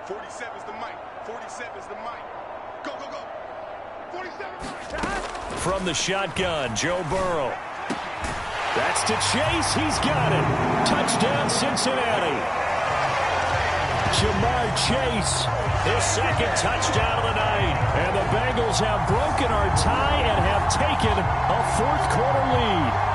47's the mic. 47's the mic. Go, go, go. 47. From the shotgun, Joe Burrow. That's to Chase. He's got it. Touchdown, Cincinnati. Jamar Chase, his 2nd touchdown of the night. And the Bengals have broken our tie and have taken a 4th quarter lead.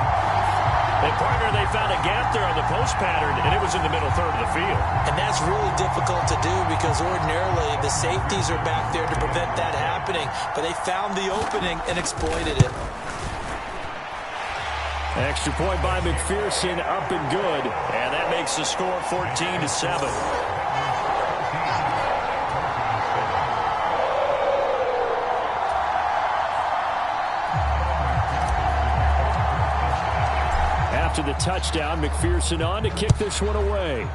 And, partner, they found a gap there on the post pattern, and it was in the middle third of the field. And that's really difficult to do because ordinarily the safeties are back there to prevent that happening. But they found the opening and exploited it. Extra point by McPherson, up and good. And that makes the score 14-7. After the touchdown, McPherson on to kick this one away.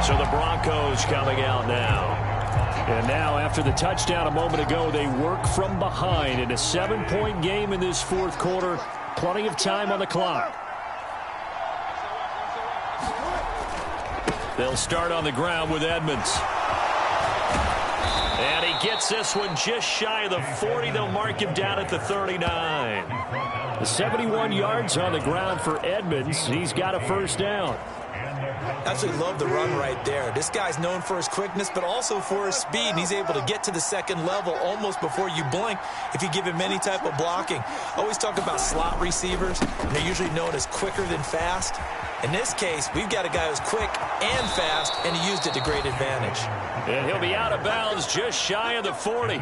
So the Broncos coming out now. And now after the touchdown a moment ago, they work from behind in a 7-point game in this 4th quarter. Plenty of time on the clock. They'll start on the ground with Edmonds. And he gets this one just shy of the 40. They'll mark him down at the 39. The 71 yards on the ground for Edmonds. He's got a 1st down. Absolutely love the run right there. This guy's known for his quickness, but also for his speed. And he's able to get to the 2nd level almost before you blink if you give him any type of blocking. I always talk about slot receivers, and they're usually known as quicker than fast. In this case, we've got a guy who's quick and fast, and he used it to great advantage. And he'll be out of bounds just shy of the 40.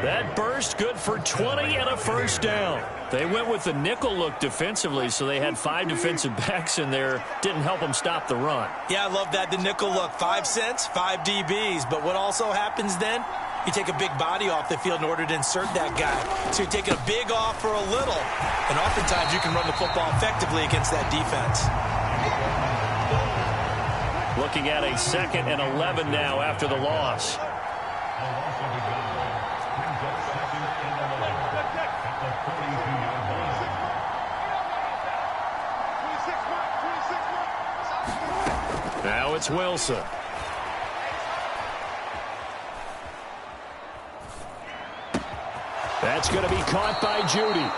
That burst good for 20 and a 1st down. They went with the nickel look defensively, so they had 5 defensive backs in there. Didn't help them stop the run. Yeah, I love that, the nickel look. 5 cents, 5 DBs. But what also happens then? You take a big body off the field in order to insert that guy. So you're taking a big off for a little. And oftentimes you can run the football effectively against that defense. Looking at a 2nd and 11 now after the loss. A loss of the goal. Brings up 2nd and 11 at the 42-yard line. Now it's Wilson. That's going to be caught by Judy.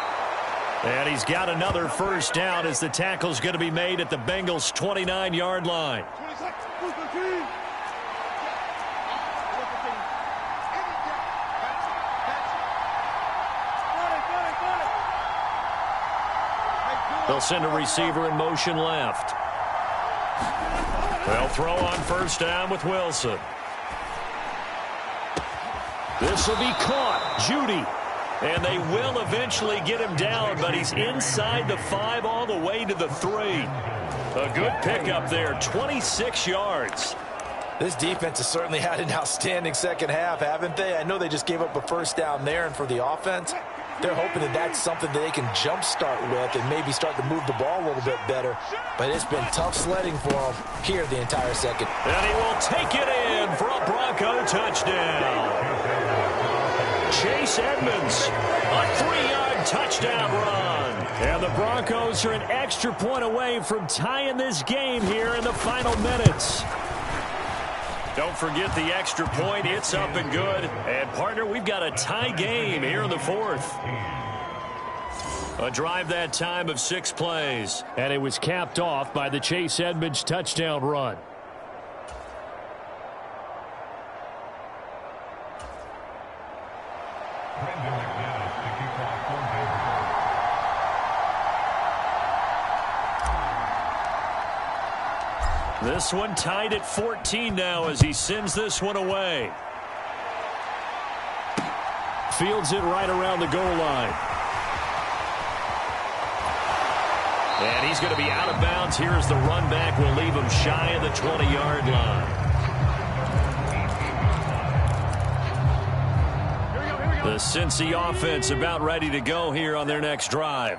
And he's got another first down as the tackle's going to be made at the Bengals' 29-yard line. They'll send a receiver in motion left. They'll throw on first down with Wilson. This will be caught. Judy. And they will eventually get him down, but he's inside the 5 all the way to the 3. A good pickup there, 26 yards. This defense has certainly had an outstanding second half, haven't they? I know they just gave up a first down there, and for the offense, they're hoping that that's something that they can jumpstart with and maybe start to move the ball a little bit better. But it's been tough sledding for them here the entire second. And he will take it in for a Bronco touchdown. Chase Edmonds, a 3-yard touchdown run. And the Broncos are an extra point away from tying this game here in the final minutes. Don't forget the extra point. It's up and good. And, partner, we've got a tie game here in the 4th. A drive that time of 6 plays. And it was capped off by the Chase Edmonds touchdown run. This one tied at 14 now as he sends this one away. Fields it right around the goal line. And he's going to be out of bounds here as the run back will leave him shy of the 20-yard line. The Cincy offense about ready to go here on their next drive.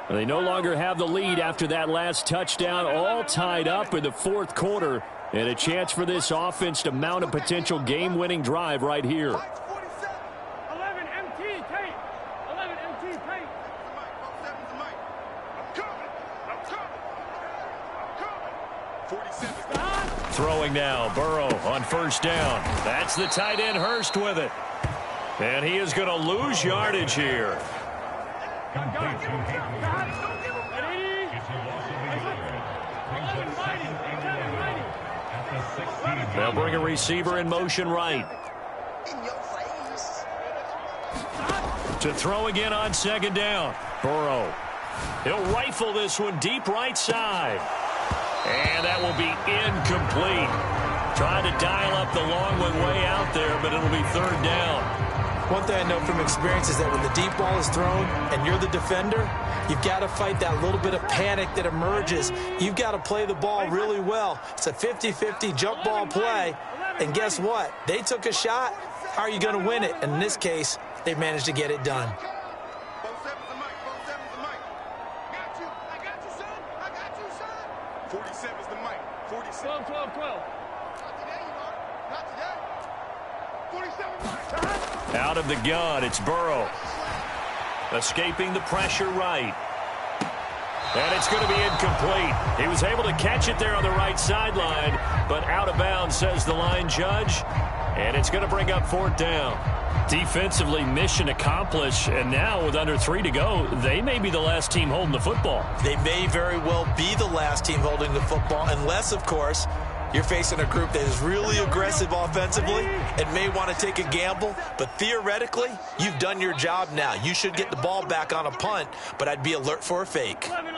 They no longer have the lead after that last touchdown, all tied up in the 4th quarter, and a chance for this offense to mount a potential game-winning drive right here. 11 MT tape. 11 MT tape. Throwing now, Burrow on first down. That's the tight end Hurst with it. And he is going to lose yardage here. They'll bring a receiver in motion right. To throw again on second down. Burrow. He'll rifle this one deep right side. And that will be incomplete. Trying to dial up the long one way out there, but it'll be 3rd down. One thing I know from experience is that when the deep ball is thrown and you're the defender, you've got to fight that little bit of panic that emerges. You've got to play the ball really well. It's a 50-50 jump ball play. And guess what? They took a shot. How are you going to win it? And in this case, they managed to get it done. 47's the mic. 47. 12. Out of the gun, it's Burrow. Escaping the pressure right. And it's going to be incomplete. He was able to catch it there on the right sideline, but out of bounds, says the line judge. And it's going to bring up 4th down. Defensively, mission accomplished. And now with under 3 to go, they may be the last team holding the football. They may very well be the last team holding the football, unless, of course, you're facing a group that is really aggressive offensively and may want to take a gamble. But theoretically, you've done your job now. You should get the ball back on a punt, but I'd be alert for a fake. 11.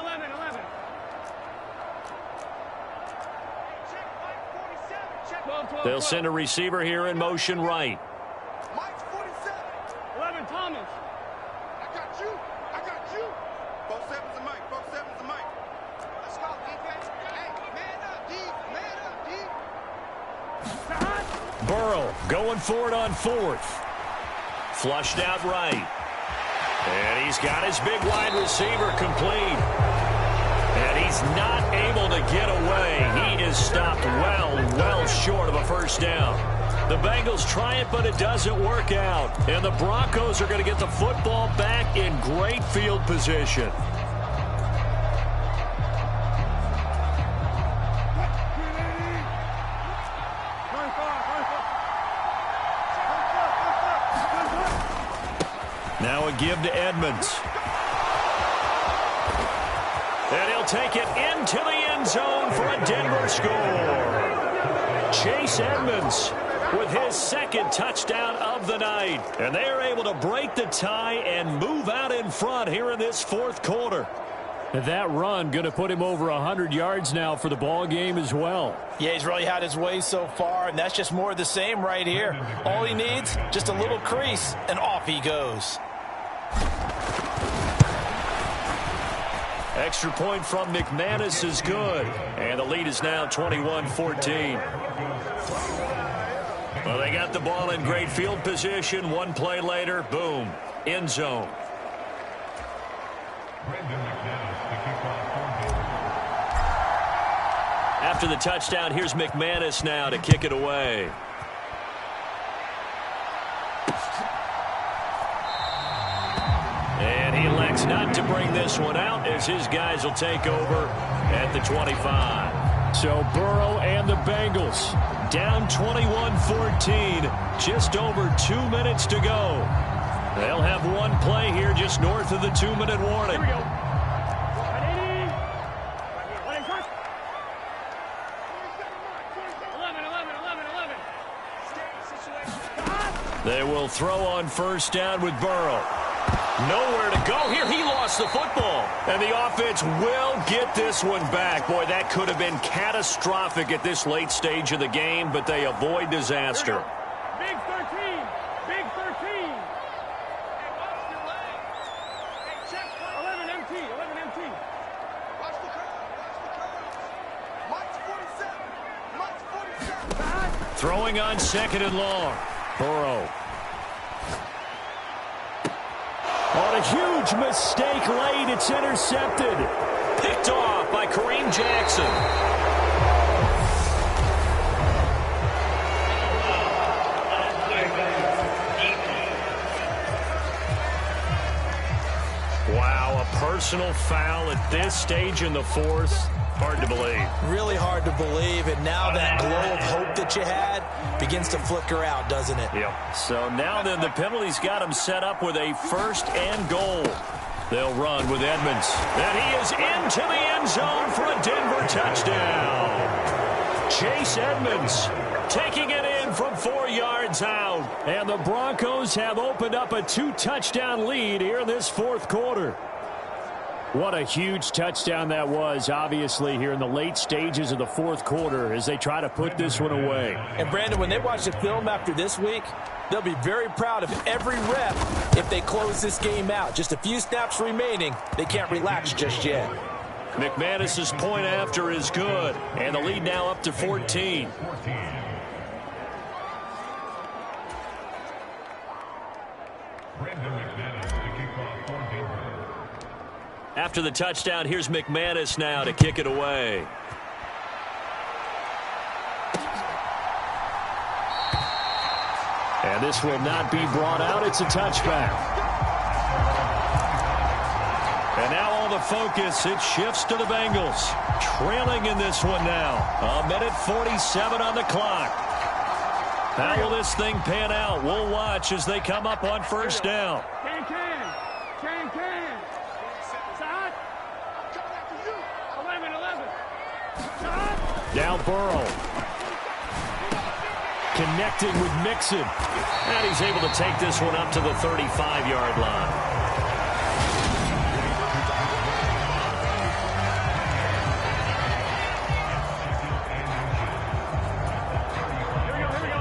They'll send a receiver here in motion right. Mike's 47. 11 Thomas. I got you. Both 7's the mic. Let's go, defense. Hey, man up, deep. Burrow going for it on 4th. Flushed out right. And he's got his big wide receiver complete. And he's not able to get away. He is stopped well short of a first down. The Bengals try it, but it doesn't work out. And the Broncos are going to get the football back in great field position. Now a give to Edmonds. And he'll take it into the end zone for a Denver score. Chase Edmonds with his second touchdown of the night. And they are able to break the tie and move out in front here in this fourth quarter. That run going to put him over 100 yards now for the ball game as well. Yeah, he's really had his way so far, and that's just more of the same right here. All he needs, just a little crease, and off he goes. Extra point from McManus is good. And the lead is now 21-14. Well, they got the ball in great field position. One play later, boom, end zone. After the touchdown, here's McManus now to kick it away. And he elects not to bring this one out as his guys will take over at the 25. So Burrow and the Bengals down 21-14. Just over 2 minutes to go. They'll have one play here just north of the 2-minute warning. Here we go. They will throw on first down with Burrow. Nowhere to go here. He lost the football. And the offense will get this one back. Boy, that could have been catastrophic at this late stage of the game, but they avoid disaster. Big 13. Big 13. Hey, watch your leg. Hey, check. 11 MT. 11 MT. Watch the curve. Watch the curve. March 47. March 47. Throwing on second and long. Burrow. On a huge mistake late, it's intercepted. Picked off by Kareem Jackson. Wow, a personal foul at this stage in the fourth. Hard to believe. Really hard to believe, and now that glow of hope that you had begins to flicker out, doesn't it? Yep. So now then the penalty's got him set up with a first and goal. They'll run with Edmonds. And he is into the end zone for a Denver touchdown. Chase Edmonds taking it in from 4 yards out. And the Broncos have opened up a 2-touchdown lead here in this fourth quarter. What a huge touchdown that was, obviously, here in the late stages of the fourth quarter as they try to put this one away. And, Brandon, when they watch the film after this week, they'll be very proud of every rep if they close this game out. Just a few snaps remaining. They can't relax just yet. McManus's point after is good, and the lead now up to 14. After the touchdown, here's McManus now to kick it away. And this will not be brought out. It's a touchback. And now all the focus, it shifts to the Bengals. Trailing in this one now. 1:47 on the clock. How will this thing pan out? We'll watch as they come up on first down. Can. Side. 11. Side. Now Burrow. Connecting with Mixon. And he's able to take this one up to the 35-yard line.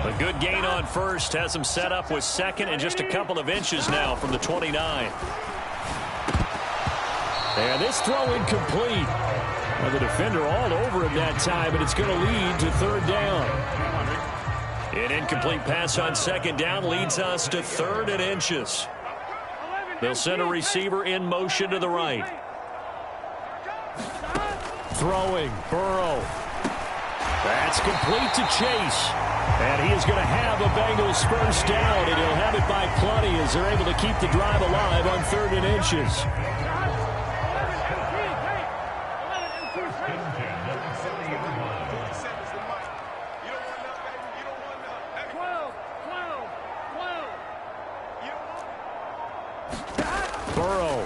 A good gain on first has him set up with second and just a couple of inches now from the 29. And this throw incomplete. Well, the defender all over him that time, but it's going to lead to third down. An incomplete pass on second down leads us to 3rd and inches. They'll send a receiver in motion to the right. throwing. Burrow. That's complete to Chase. And he is going to have a Bengals first down, and he'll have it by plenty as they're able to keep the drive alive on 3rd and inches. Burrow.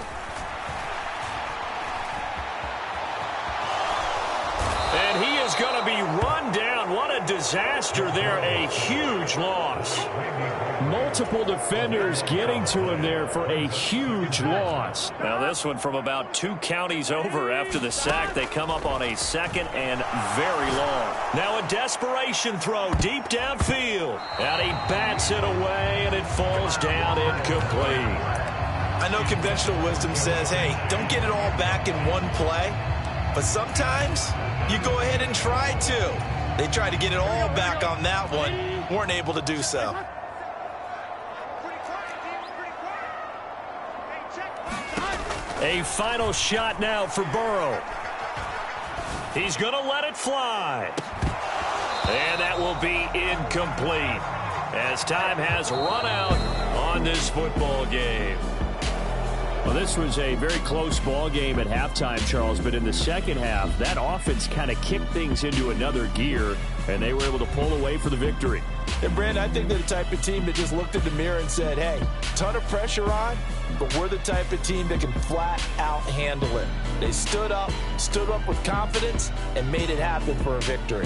And he is going to be run down. What a disaster there. A huge loss. Multiple defenders getting to him there for a huge loss. Now this one from about 2 counties over after the sack. They come up on a 2nd and very long. Now a desperation throw deep downfield. And he bats it away, and it falls down incomplete. I know conventional wisdom says, hey, don't get it all back in one play. But sometimes you go ahead and try to. They tried to get it all back on that one. Weren't able to do so. A final shot now for Burrow. He's going to let it fly. And that will be incomplete as time has run out on this football game. Well, this was a very close ball game at halftime, Charles, but in the second half, that offense kind of kicked things into another gear, and they were able to pull away for the victory. And, Brandon, I think they're the type of team that just looked in the mirror and said, hey, ton of pressure on, but we're the type of team that can flat out handle it. They stood up with confidence, and made it happen for a victory.